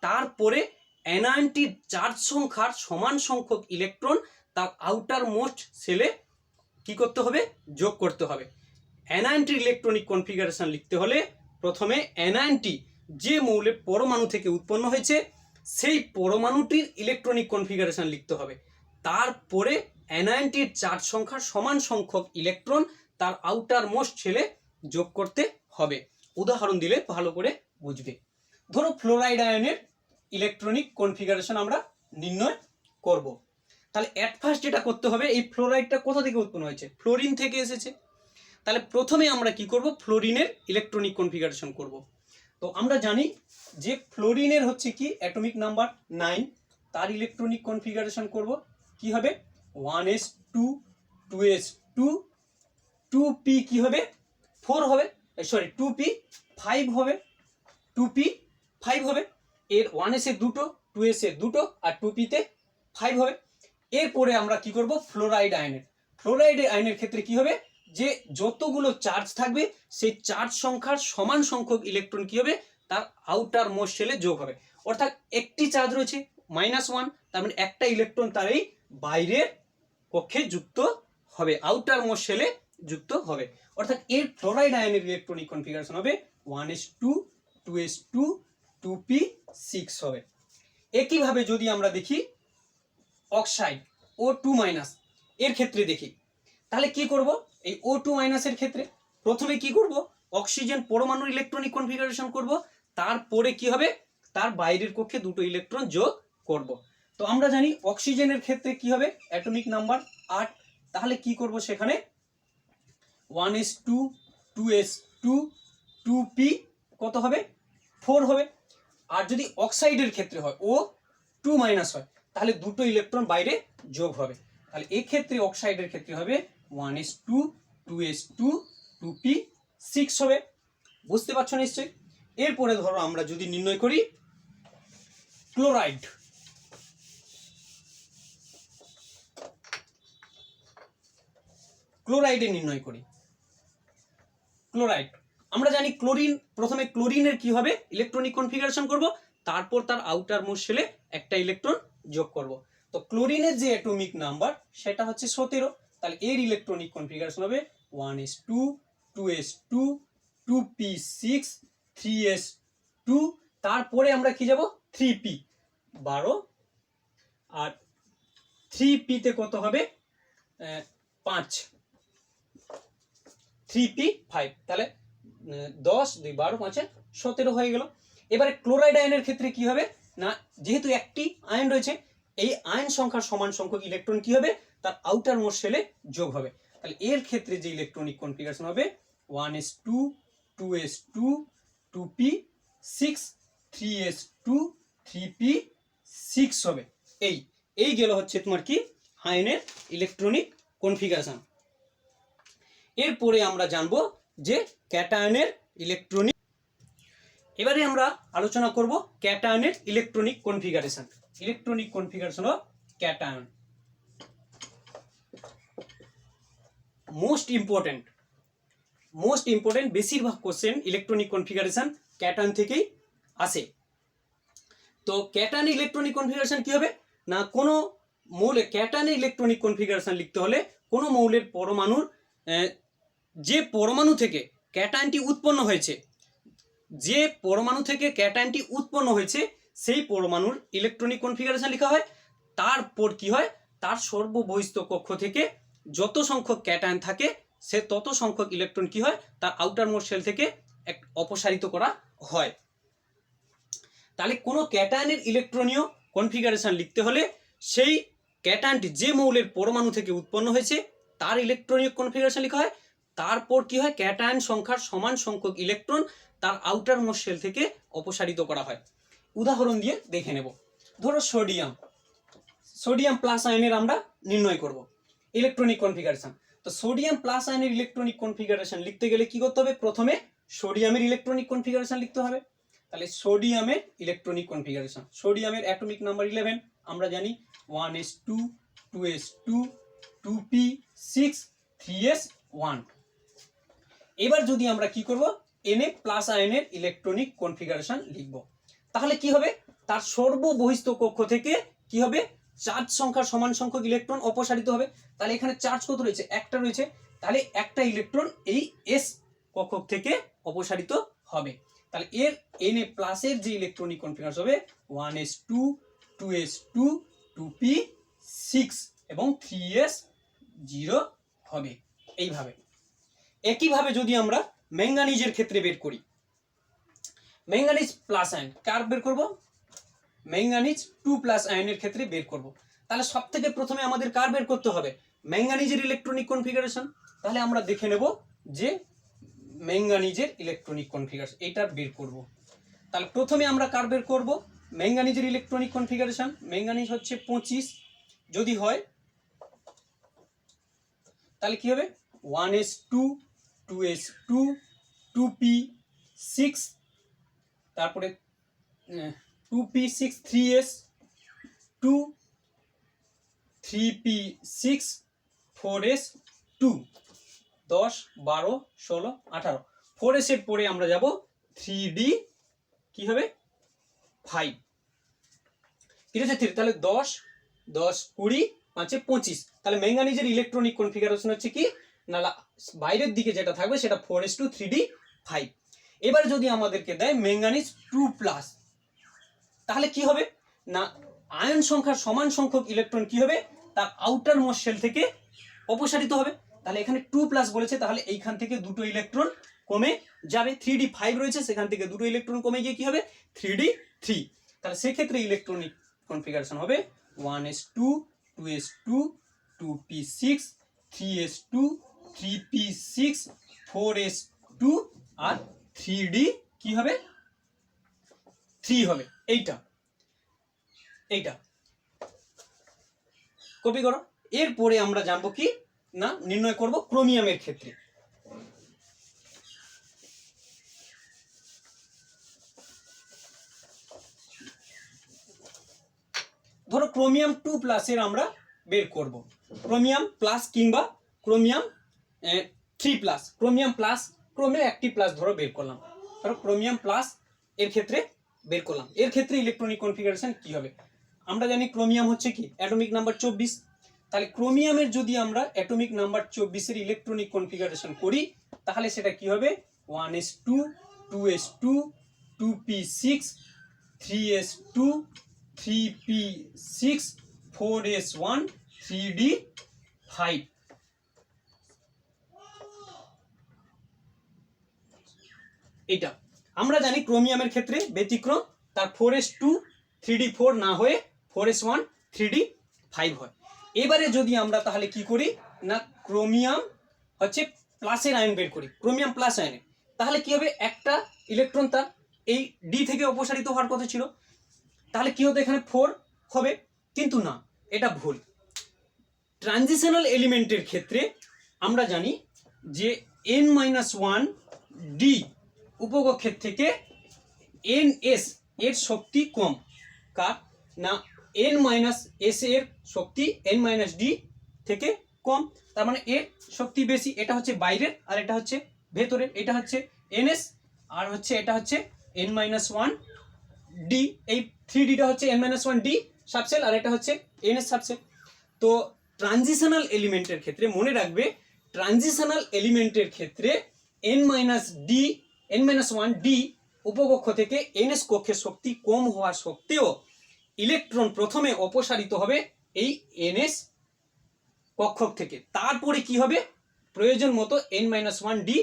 তারপরে অ্যানায়নটির চার্জ সংখ্যার সমান সংখ্যক ইলেকট্রন তার আউটার মোস্ট সেলে কি করতে হবে যোগ করতে হবে। অ্যানায়নটির ইলেকট্রনিক কনফিগারেশন লিখতে হলে প্রথমে অ্যানায়নটি যে মৌলের পরমাণু থেকে উৎপন্ন হয়েছে সেই পরমাণুটির ইলেকট্রনিক কনফিগারেশন লিখতে হবে। তারপরে অ্যানায়নটির চার্জ সংখ্যার সমান সংখ্যক ইলেকট্রন তার আউটার মোস্ট শেলে যোগ করতে হবে। উদাহরণ দিলে ভালো করে বুঝবে। ধরো ফ্লোরাইড আয়নের ইলেকট্রনিক কনফিগারেশন আমরা নির্ণয় করব। তাহলে অ্যাট ফার্স্ট যেটা করতে হবে, এই ফ্লোরাইডটা কোথা থেকে উৎপন্ন হয়েছে? ফ্লোরিন থেকে এসেছে। তাহলে প্রথমে আমরা কি করব? ফ্লোরিনের ইলেকট্রনিক কনফিগারেশন করব। তো আমরা জানি যে ফ্লোরিনের হচ্ছে কি অ্যাটমিক নাম্বার 9, তার ইলেকট্রনিক কনফিগারেশন করব। কি হবে? 1s2 2s2 2p কি হবে? 4 হবে, সরি 2p 5 হবে, 2p 5 হবে। এর 1s এর দুটো, 2s এর দুটো আর 2p তে 5 হবে। এরপরে আমরা কি করব? ফ্লোরাইড আয়নের ক্ষেত্রে কি হবে? যে যতগুলো চার্জ থাকবে সেই চার্জ সংখ্যার সমান সংখ্যক ইলেকট্রন কি হবে? তার আউটার মোস্ট শেলে যোগ হবে। অর্থাৎ একটি চার্জ রয়েছে -1, তার মানে একটা ইলেকট্রন তার এই বাইরের কক্ষে যুক্ত হবে, আউটার মোস্ট শেলে যুক্ত হবে। অর্থাৎ এর ফ্লোরাইড আয়নের ইলেকট্রনিক কনফিগারেশন হবে 1s2 2s2 2p6 হবে। একইভাবে যদি আমরা দেখি অক্সাইড O2- এর ক্ষেত্রে দেখি, তাহলে কি করব? এই O2- এর ক্ষেত্রে প্রথমে কি করব? অক্সিজেন পরমাণুর ইলেকট্রনিক কনফিগারেশন করব, তারপরে কি হবে? তার বাইরের কক্ষে দুটো ইলেকট্রন যোগ করব। তো আমরা জানি অক্সিজেনের ক্ষেত্রে কি হবে? Atomic number 8। তাহলে কি করব? সেখানে 1s2 2s2 2p কত হবে? 4 হবে। আর যদি অক্সাইডের ক্ষেত্রে হয় O2- হয়, তাহলে দুটো ইলেকট্রন বাইরে যোগ হবে। তাহলে এই ক্ষেত্রে অক্সাইডের ক্ষেত্রে হবে 1s2 2s2 2p6 হবে। বুঝতে পারছো নিশ্চয়ই? এরপরে ধরো আমরা যদি নির্ণয় করি ক্লোরাইডে নির্ণয় করি। ক্লোরাইড আমরা জানি ক্লোরিন, প্রথমে ক্লোরিনের কি হবে? ইলেকট্রনিক কনফিগারেশন করব, তারপর তার আউটার মোস্ট শেলে একটা ইলেকট্রন যোগ করব। তো ক্লোরিনের যে অ্যাটমিক নাম্বার সেটা হচ্ছে 17। তাহলে এর ইলেকট্রনিক কনফিগারেশন হবে 1s2 2s2 2p6 3s2, তারপরে আমরা কি যাব? 3p 12 আর 3p তে কত হবে? 5 3p5, তাহলে 10 2 12 5 17 হয়ে গেল। এবারে ক্লোরাইড আয়নের ক্ষেত্রে কি হবে? না, যেহেতু একটি আয়ন রয়েছে, এই আয়ন সংখ্যার সমান সংখ্যক ইলেকট্রন কি হবে? তার আউটার মোস্ট শেলে যোগ হবে। তাহলে এর ক্ষেত্রে যে ইলেকট্রনিক কনফিগারেশন হবে 1s2 2s2 2p6 3s2 3p6 হবে। এই গেল হচ্ছে তোমার কি আয়নের ইলেকট্রনিক কনফিগারেশন। এরপরে আমরা জানব যে ক্যাটায়নের ইলেকট্রনিক। এবারে আমরা আলোচনা করব ক্যাটায়নের electronic configuration. Electronic configuration of cation most important. বেশিরভাগ কোশ্চেন ইলেকট্রনিক কনফিগারেশন ক্যাটায়ন থেকেই আসে। তো ক্যাটায়নের ইলেকট্রনিক কনফিগারেশন কি হবে? না, কোনো মৌলের ক্যাটায়নের ইলেকট্রনিক কনফিগারেশন লিখতে হলে কোনো মৌলের পরমাণুর যে পরমাণু থেকে ক্যাটায়নটি উৎপন্ন হয়েছে, সেই পরমাণুর ইলেকট্রনিক কনফিগারেশন লেখা হয়। তারপর কি হয়? তার সর্ববহিস্থ কক্ষ থেকে যত সংখ্যক ক্যাটায়ন থাকে সে তত সংখ্যক ইলেকট্রন কি হয়? তার আউটার মোস্ট শেল থেকে অপসারিত করা হয়। তাহলে কোনো ক্যাটায়নের ইলেকট্রনীয় কনফিগারেশন লিখতে হলে সেই ক্যাটায়নটি যে মৌলের পরমাণু থেকে উৎপন্ন হয়েছে তার ইলেকট্রনীয় কনফিগারেশন লেখা হয়। তারপর কি হয়? ক্যাটায়ন সংখ্যার সমান সংখ্যক ইলেকট্রন তার আউটার মোস্ট শেল থেকে অপসারিত করা হয়। উদাহরণ দিয়ে দেখে নেব। ধরো সোডিয়াম প্লাস আয়নের আমরা নির্ণয় করব ইলেকট্রনিক কনফিগারেশন। তো সোডিয়াম প্লাস আয়নের ইলেকট্রনিক কনফিগারেশন লিখতে গেলে কি করতে হবে? প্রথমে সোডিয়ামের ইলেকট্রনিক কনফিগারেশন লিখতে হবে। তাহলে সোডিয়ামের ইলেকট্রনিক কনফিগারেশন, সোডিয়ামের অ্যাটমিক নাম্বার 11 আমরা জানি 1s2 2s2 2p6 3s1। এবার যদি আমরা কি করব? Na প্লাস আয়নের ইলেকট্রনিক কনফিগারেশন লিখব। তাহলে কি হবে? তার সর্ববহিস্থ কক্ষ থেকে কি হবে? চার্জ সংখ্যার সমান সংখ্যক ইলেকট্রন অপসারিত হবে। তাহলে এখানে চার্জ কত রয়েছে? একটা রয়েছে, তাহলে একটা ইলেকট্রন এই এস কক্ষ থেকে অপসারিত হবে। তাহলে এর Na প্লাসের যে ইলেকট্রনিক কনফিগারেশন হবে 1s2 2s2 2p6 এবং 3s0 হবে। এইভাবে একইভাবে যদি আমরা ম্যাঙ্গানিজের ক্ষেত্রে বের করি, ম্যাঙ্গানিজ প্লাস আয়ন কার বের করব, ম্যাঙ্গানিজ 2+ আয়নের ক্ষেত্রে বের করব। তাহলে সব থেকে প্রথমে আমাদের কার বের করতে হবে, ম্যাঙ্গানিজের ইলেকট্রনিক কনফিগারেশন। তাহলে আমরা দেখে নেব যে ম্যাঙ্গানিজের ইলেকট্রনিক কনফিগারেশন এটা বের করব। তাহলে প্রথমে আমরা কার বের করব, ম্যাঙ্গানিজের ইলেকট্রনিক কনফিগারেশন। ম্যাঙ্গানিজ হচ্ছে 25 যদি হয় তাহলে কি হবে 1s2 2s2 2p6 তারপরে 2p6 3s2 3p6 4s2 10 12 16 18 4s এর পরে আমরা যাব 3d কি হবে 5 ঠিক আছে। তাহলে 10 10 20 5 25 তাহলে ম্যাঙ্গানিজের ইলেকট্রনিক কনফিগারেশন হচ্ছে কি না বাইরের দিকে যেটা থাকবে সেটা 4s2 3d 5। এবার যদি আমাদেরকে দেয় ম্যাঙ্গানিজ 2+, তাহলে কি হবে না আয়ন সংখ্যার সমান সংখ্যক ইলেকট্রন কি হবে তার আউটার মোস্ট শেল থেকে অপসারিত হবে। তাহলে এখানে 2+ বলেছে, তাহলে এইখান থেকে দুটো ইলেকট্রন কমে যাবে, 3d5 রয়েছে সেখান থেকে দুটো ইলেকট্রন কমে গিয়ে কি হবে 3d3। তাহলে সেক্ষেত্রে ইলেকট্রনিক কনফিগারেশন হবে 1s2 2s2 2p6 3s2 3p6 4s2 আর 3d কি হবে 3 হবে। এইটা কপি করো। এরপরে আমরা জানবো কি না নির্ণয় করব ক্রোমিয়ামের ক্ষেত্রে। ধরো ক্রোমিয়াম 2+ এর আমরা বের করব, ক্রোমিয়াম প্লাস কিংবা ক্রোমিয়াম 3+, ক্রোমিয়াম প্লাস ক্রোমিয়াম একটি প্লাস ধরো বের করলাম, ধরো ক্রোমিয়াম প্লাস এর ক্ষেত্রে বের করলাম। এর ক্ষেত্রে ইলেকট্রনিক কনফিগারেশন কি হবে, আমরা জানি ক্রোমিয়াম হচ্ছে কি অ্যাটমিক নাম্বার 24। তাহলে ক্রোমিয়ামের যদি আমরা অ্যাটমিক নাম্বার 24 এর ইলেকট্রনিক কনফিগারেশন করি তাহলে সেটা কি হবে 1s2 2s2 2p6 3s2 3p6 4s1 3d5। এটা আমরা জানি ক্রোমিয়ামের ক্ষেত্রে ব্যতিক্রম, তার 4s2 3d4 না হয়ে 4s1 3d5 হয়। এবারে যদি আমরা তাহলে কি করি না ক্রোমিয়াম হচ্ছে প্লাসের আয়ন বের করি, ক্রোমিয়াম প্লাস আয়নে, তাহলে কি হবে একটা ইলেকট্রন তার এই ডি থেকে অপসারিত হওয়ার কথা ছিল, তাহলে কি হতো এখানে 4 হবে, কিন্তু না এটা ভুল। ট্রানজিশনাল এলিমেন্টের ক্ষেত্রে আমরা জানি যে n-1 ডি উপকক্ষের থেকে ns এর শক্তি কম, কার না n-s এর শক্তি n-d থেকে কম, তার মানে এর শক্তি বেশি। এটা হচ্ছে বাইরের আর এটা হচ্ছে ভেতরের, এটা হচ্ছে ns আর হচ্ছে এটা হচ্ছে n-1 ডি, এই 3dটা হচ্ছে n-1 ডি সাবসেল আর এটা হচ্ছে ns সাবসেল। তো ট্রানজিশনাল এলিমেন্টের ক্ষেত্রে মনে রাখবে, ট্রানজিশনাল এলিমেন্টের ক্ষেত্রে n-1 ডি উপকক্ষ থেকে ns কক্ষের শক্তি কম হওয়া সত্ত্বেও ইলেকট্রন প্রথমে অপসারিত হবে এই ns কক্ষক থেকে, তারপরে কি হবে প্রয়োজন মতো n-1 ডি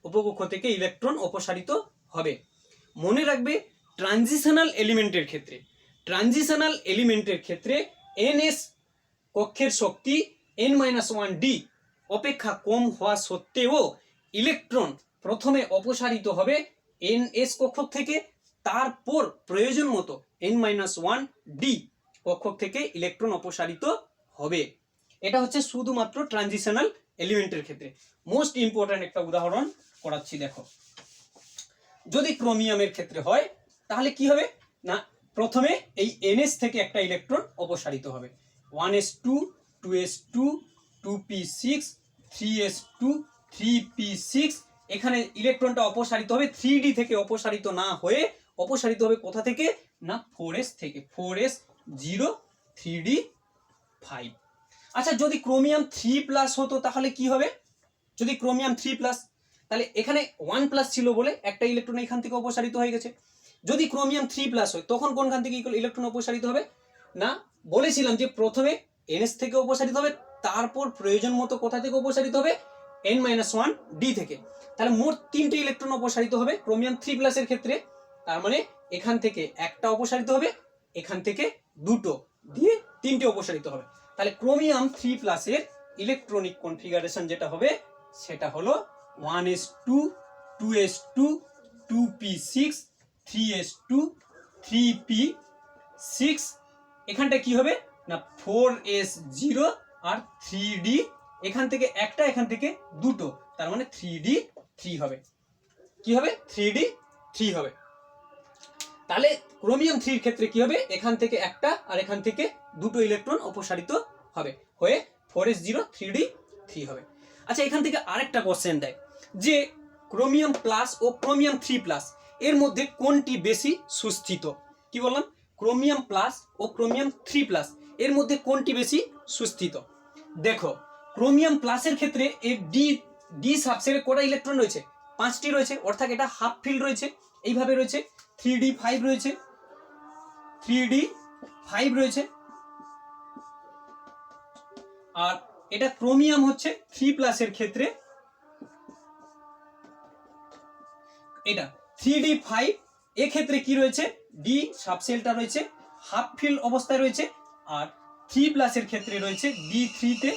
উপকক্ষ থেকে ইলেকট্রন অপসারিত হবে। মনে রাখবে ট্রানজিশনাল এলিমেন্টের ক্ষেত্রে ns কক্ষের শক্তি n-1 ডি অপেক্ষা কম হওয়া সত্ত্বেও ইলেকট্রন প্রথমে অপসারিত হবে ns কক্ষক থেকে, তারপর প্রয়োজন মতো n-1 ডি কক্ষক থেকে ইলেকট্রন অপসারিত হবে। এটা হচ্ছে শুধুমাত্র ট্রানজিশনাল এলিমেন্টের ক্ষেত্রে। মোস্ট ইম্পর্ট্যান্ট একটা উদাহরণ করাচ্ছি দেখো, যদি ক্রোমিয়ামের ক্ষেত্রে হয় তাহলে কি হবে না প্রথমে এই ns থেকে একটা ইলেকট্রন অপসারিত হবে, 1s2 2s2 2p6 3s2 3p6, এখানে ইলেকট্রনটা অপসারিত হবে 3d থেকে অপসারিত না হয়ে অপসারিত হবে কোথা থেকে না 4s থেকে, 4s0 3d5। আচ্ছা যদি ক্রোমিয়াম 3+ হতো তাহলে কি হবে, যদি ক্রোমিয়াম 3+, তাহলে এখানে 1+ ছিল বলে একটা ইলেকট্রন এখান থেকে অপসারিত হয়ে গেছে। যদি ক্রোমিয়াম 3+ হয় তখন কোনখান থেকে ইলেকট্রন অপসারিত হবে? না, বলেছিলাম যে প্রথমে NS থেকে অপসারিত হবে, তারপর প্রয়োজন মতো কোথা থেকে অপসারিত হবে? N-1 D থেকে। তাহলে মোট 3টে ইলেকট্রন অপসারিত হবে ক্রোমিয়াম 3+ এর ক্ষেত্রে। তার মানে এখান থেকে একটা অপসারিত হবে, এখান থেকে দুটো, দিয়ে 3টে অপসারিত হবে। তাহলে ক্রোমিয়াম 3+ এর ইলেকট্রনিক কনফিগারেশন যেটা হবে সেটা হলো 1s2 2s2 2p6 3s2 3p6। এখানটা কি হবে না 4s0 আর 3d, এখান থেকে একটা এখান থেকে দুটো, তার মানে 3d3 হবে। কি হবে? 3d3 হবে। তাহলে ক্রোমিয়াম 3 এর ক্ষেত্রে কি হবে? এখান থেকে একটা আর এখান থেকে দুটো ইলেকট্রন অপসারিত হবে, হয়ে 4s0 3d3 হবে। আচ্ছা, এখান থেকে আরেকটা কোশ্চেন দেয় যে ক্রোমিয়াম প্লাস ও ক্রোমিয়াম 3+ এর মধ্যে কোনটি বেশি সুস্থিত? কি বললাম? ক্রোমিয়াম প্লাস ও ক্রোমিয়াম 3+ এর মধ্যে কোনটি বেশি সুস্থিত? দেখো, ক্রোমিয়াম প্লাসের ক্ষেত্রে এর ডি সাবশেলে কটা ইলেকট্রন রয়েছে? 5টি রয়েছে, অর্থাৎ এটা হাফ ফিল্ড রয়েছে, এইভাবে রয়েছে। 3d5 রয়েছে, 3d5 রয়েছে। আর এটা ক্রোমিয়াম হচ্ছে 3+ এর ক্ষেত্রে এটা 3d5 এর ক্ষেত্রে কি রয়েছে? ডি সাবশেলটা রয়েছে, হাফ ফিল্ড অবস্থায় রয়েছে। আর 3+ এর ক্ষেত্রে রয়েছে d3 তে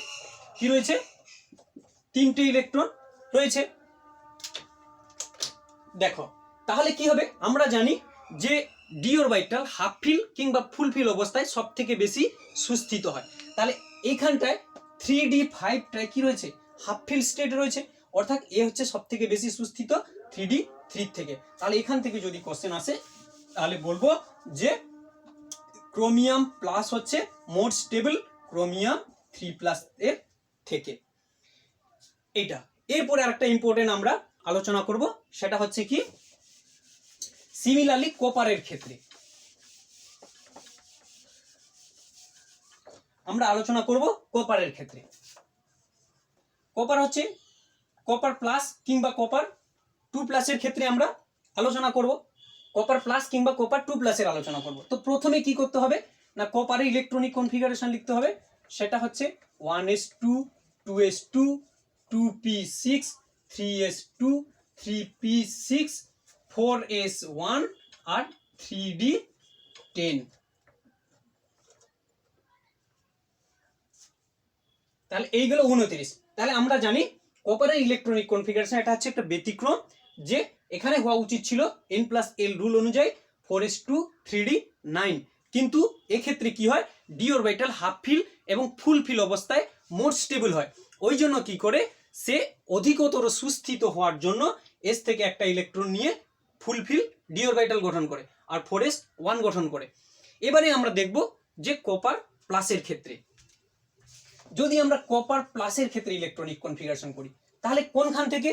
কি রয়েছে? 3টে ইলেকট্রন রয়েছে। দেখো, তাহলে কি হবে? আমরা জানি যে ডি অরবিটাল হাফ ফিল কিংবা ফুল ফিল অবস্থায় সব থেকে বেশি সুস্থিত হয়। তাহলে এইখানটায় 3d5টায় কি রয়েছে? হাফ ফিল স্টেট রয়েছে, অর্থাৎ এ হচ্ছে সব থেকে বেশি সুস্থিত 3d3 থেকে। তাহলে এখান থেকে যদি কোশ্চেন আসে তাহলে বলবো যে ক্রোমিয়াম প্লাস হচ্ছে মোর স্টেবল ক্রোমিয়াম 3+ এর থেকে। এটা এরপরে আরেকটা ইম্পর্টেন্ট আমরা আলোচনা করব, সেটা হচ্ছে কি সিমিলারলি কপারের ক্ষেত্রে আমরা আলোচনা করব। কপারের ক্ষেত্রে কপার হচ্ছে কপার প্লাস কিংবা কপার 2+ এর ক্ষেত্রে আমরা আলোচনা করব। কপার প্লাস কিংবা কপার 2+ এর আলোচনা করব। তো প্রথমে কি করতে হবে না কপারের ইলেকট্রনিক কনফিগারেশন লিখতে হবে, সেটা হচ্ছে 1s2 2s2 2p6 3s2 3p6 4s1 আর 3d10। তাহলে এইগুলো 29। তাহলে আমরা জানি কপারের ইলেকট্রনিক কনফিগারেশন এটা হচ্ছে একটা ব্যতিক্রম, যে এখানে হওয়া উচিত ছিল n+l রুল অনুযায়ী 4s2 3d9, কিন্তু এক্ষেত্রে কি হয়? ডি অরবিটাল হাফ ফিল এবং ফুল ফিল অবস্থায় মোর স্টেবল হয়। ওই জন্য কি করে সে অধিকতর সুস্থিত হওয়ার জন্য এস থেকে একটা ইলেকট্রন নিয়ে ফুল ফিল ডি অরবিটাল গঠন করে আর 4s1 গঠন করে। এবারে আমরা দেখব যে কপার প্লাসের ক্ষেত্রে যদি আমরা কপার প্লাসের ক্ষেত্রে ইলেকট্রনিক কনফিগারেশন করি তাহলে কোনখান থেকে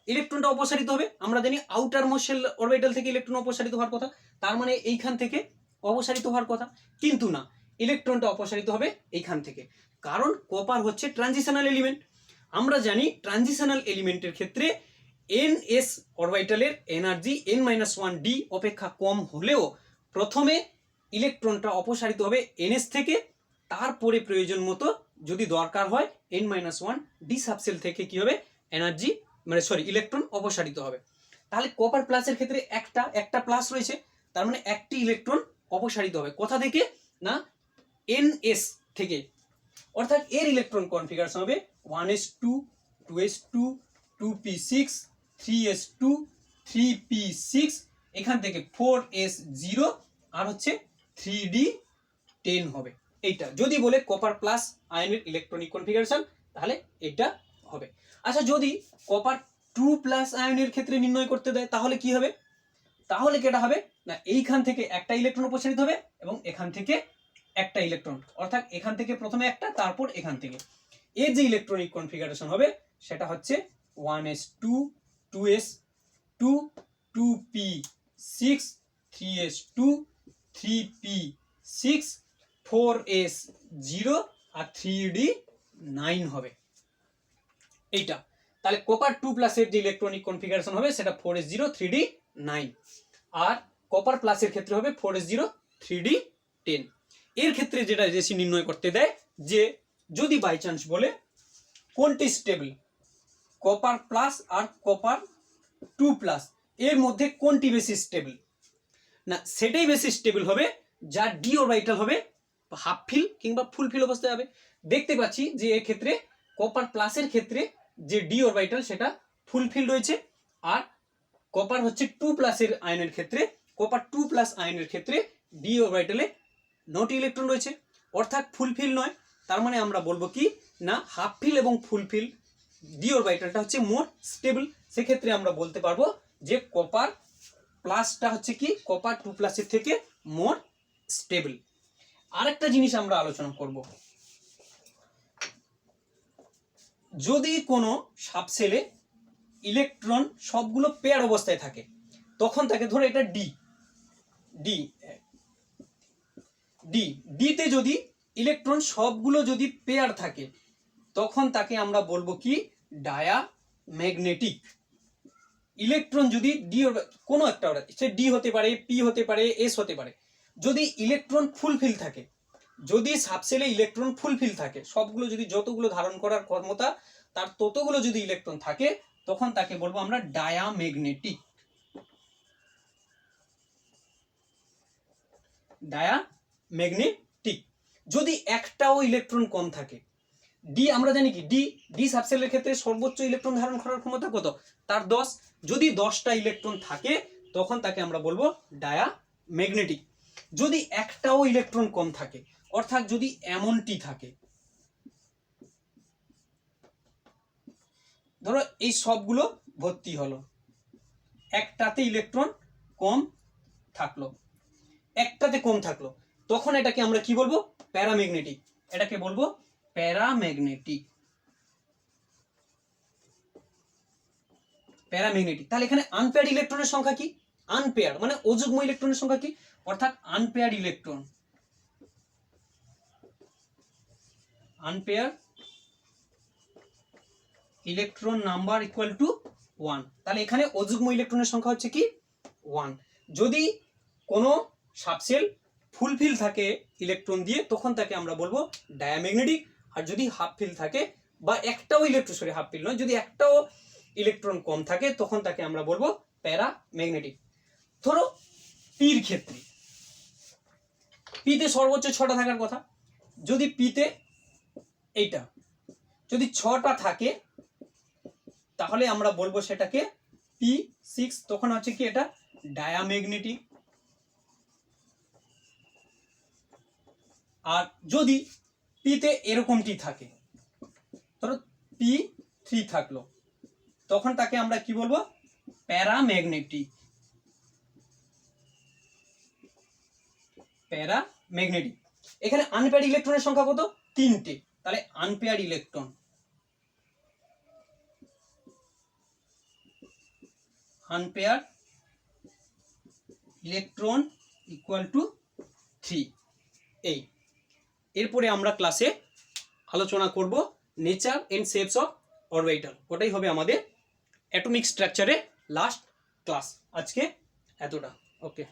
ইলেকট্রনটা অপসারিত হবে? আমরা জানি আউটার মোস্ট শেল অরবিটাল থেকে ইলেকট্রন অপসারিত হওয়ার কথা, তার মানে এইখান থেকে অপসারিত হওয়ার কথা, কিন্তু না, ইলেকট্রনটা অপসারিত হবে এইখান থেকে। কারণ কপার হচ্ছে ট্রানজিশনাল এলিমেন্ট। আমরা জানি ট্রানজিশনাল এলিমেন্টের ক্ষেত্রে NS অরবিটালের এনার্জি n-1d অপেক্ষা কম হলেও প্রথমে ইলেকট্রনটা অপসারিত হবে NS থেকে, তারপরে প্রয়োজন মতো যদি দরকার হয় n-1d সাবশেল থেকে কি হবে? এনার্জি ইলেকট্রন অপসারিত হবে। তাহলে কপার প্লাসের ক্ষেত্রে একটা প্লাস রয়েছে, তার মানে একটি ইলেকট্রন অপসারিত হবে কোথা থেকে? না NS থেকে, অর্থাৎ এর ইলেকট্রন কনফিগারেশন হবে 1s2 2s2 2p6 3s2 3p6, এখান থেকে 4s0 আর হচ্ছে 3d10 হবে। এইটা যদি বলে কপার প্লাস আয়নের ইলেকট্রনিক কনফিগারেশন তাহলে এটা হবে। আচ্ছা, যদি কপার 2+ আয়নের ক্ষেত্রে নির্ণয় করতে দেয় তাহলে কি হবে? তাহলে কেটা হবে না এইখান থেকে একটা ইলেকট্রন অপসারিত হবে এবং এখান থেকে একটা ইলেকট্রন, অর্থাৎ এখান থেকে প্রথমে একটা তারপর এখান থেকে। এর যে ইলেকট্রনিক কনফিগারেশন হবে সেটা হচ্ছে 1s2 2s2 2p6 3s2 3p6 4s0 আর 3d9 হবে। এইটা তাহলে কপার 2+ এর যে ইলেকট্রনিক কনফিগারেশন হবে সেটা 4s0 3d9, আর কপার প্লাসের ক্ষেত্রে হবে 4s0 3d10। এর ক্ষেত্রে যেটা জেসি নির্ণয় করতে দেয় যে যদি বাই চান্স বলে কোনটি স্টেবল, কপার প্লাস আর কপার 2+ এর মধ্যে কোনটি বেশি স্টেবল, না সেটাই বেশি স্টেবল হবে যার ডি অরবিটাল হবে হাফ ফিল কিংবা ফুল ফিল অবস্থায় হবে। দেখতে পাচ্ছি যে এর ক্ষেত্রে কপার প্লাসের ক্ষেত্রে যে ডি অরবিটাল সেটা ফুল ফিল রয়েছে, আর কপার হচ্ছে 2+ এর আয়নের ক্ষেত্রে, কপার 2+ আয়নের ক্ষেত্রে ডি অরবিটালে নটি ইলেকট্রন রয়েছে, অর্থাৎ ফুল ফিল নয়। তার মানে আমরা বলবো কি না হাফ ফিল এবং ফুল ফিল ডি অরবিটালটা হচ্ছে মোর স্টেবল। সেক্ষেত্রে আমরা বলতে পারবো যে কপার প্লাসটা হচ্ছে কি কপার 2+ এর থেকে মোর স্টেবল। আরেকটা জিনিস আমরা আলোচনা করব, যদি কোনো সাবসেলে ইলেকট্রন সবগুলো পেয়ার অবস্থায় থাকে তখন তাকে ধরো এটা ডি ডি ডি ডিতে যদি ইলেকট্রন সবগুলো যদি পেয়ার থাকে তখন তাকে আমরা বলবো কি ডায়াম্যাগনেটিক। ইলেকট্রন যদি ডি কোনো একটা সে ডি হতে পারে, পি হতে পারে, এস হতে পারে, যদি ইলেকট্রন ফুলফিল থাকে, যদি সাবসেলে ইলেকট্রন ফুলফিল থাকে, সবগুলো যদি যতগুলো ধারণ করার ক্ষমতা তার ততগুলো যদি ইলেকট্রন থাকে তখন তাকে বলবো আমরা ডায়াম্যাগনেটিক। ডায়াম্যাগনেটিক। যদি একটাও ইলেকট্রন কম থাকে, ডি আমরা জানি কি ডি সাবসেলের ক্ষেত্রে সর্বোচ্চ ইলেকট্রন ধারণ করার ক্ষমতা কত, তার 10, যদি 10টা ইলেকট্রন থাকে তখন তাকে আমরা বলবো ডায়াম্যাগনেটিক। যদি একটাও ইলেকট্রন কম থাকে, অর্থাৎ যদি এমনটি থাকে, ধরো এই সবগুলো ভর্তি হলো, একটাতে ইলেকট্রন কম থাকলো, একটাতে কম থাকলো, তখন এটাকে আমরা কি বলবো প্যারাম্যাগনেটিক। এটাকে বলবো প্যারাম্যাগনেটিক। প্যারাম্যাগনেটিক। তাহলে এখানে আনপেয়ার্ড ইলেকট্রনের সংখ্যা কি, আনপেয়ার্ড মানে অযুগ্ম ইলেকট্রনের সংখ্যা কি, অর্থাৎ unpaired electron, unpaired electron number equal to 1। তাহলে এখানে অযুগ্ম ইলেকট্রনের সংখ্যা হচ্ছে কি 1। যদি কোনো সাবসেল ফুলফিল থাকে ইলেকট্রন দিয়ে তখন তাকে আমরা বলবো ডায়াম্যাগনেটিক, আর যদি হাফ ফিল থাকে বা একটাও ইলেকট্রন হাফ ফিল নয়, যদি একটাও ইলেকট্রন কম থাকে তখন তাকে আমরা বলবো প্যারাম্যাগনেটিক। ধরো পির ক্ষেত্রে, পিতে সর্বোচ্চ 6টা থাকার কথা, যদি পিতে এইটা যদি 6টা থাকে তাহলে আমরা বলবো সেটাকে P6, তখন হচ্ছে কি এটা ডায়াম্যাগনেটিক। আর যদি পিতে এরকমটি থাকে, ধরো P3 থাকলো, তখন তাকে আমরা কি বলবো প্যারাম্যাগনেটিক। প্যারাম্যাগনেটিক। এখানে আনপেয়ার্ড ইলেকট্রনের সংখ্যা কত, 3টে। তাহলে unpaired electron, unpaired electron equal to 3। এই এরপরে আমরা ক্লাসে আলোচনা করব nature and shapes of orbital. ওটাই হবে আমাদের অ্যাটমিক স্ট্রাকচারে লাস্ট ক্লাস। আজকে এতটা। ওকে।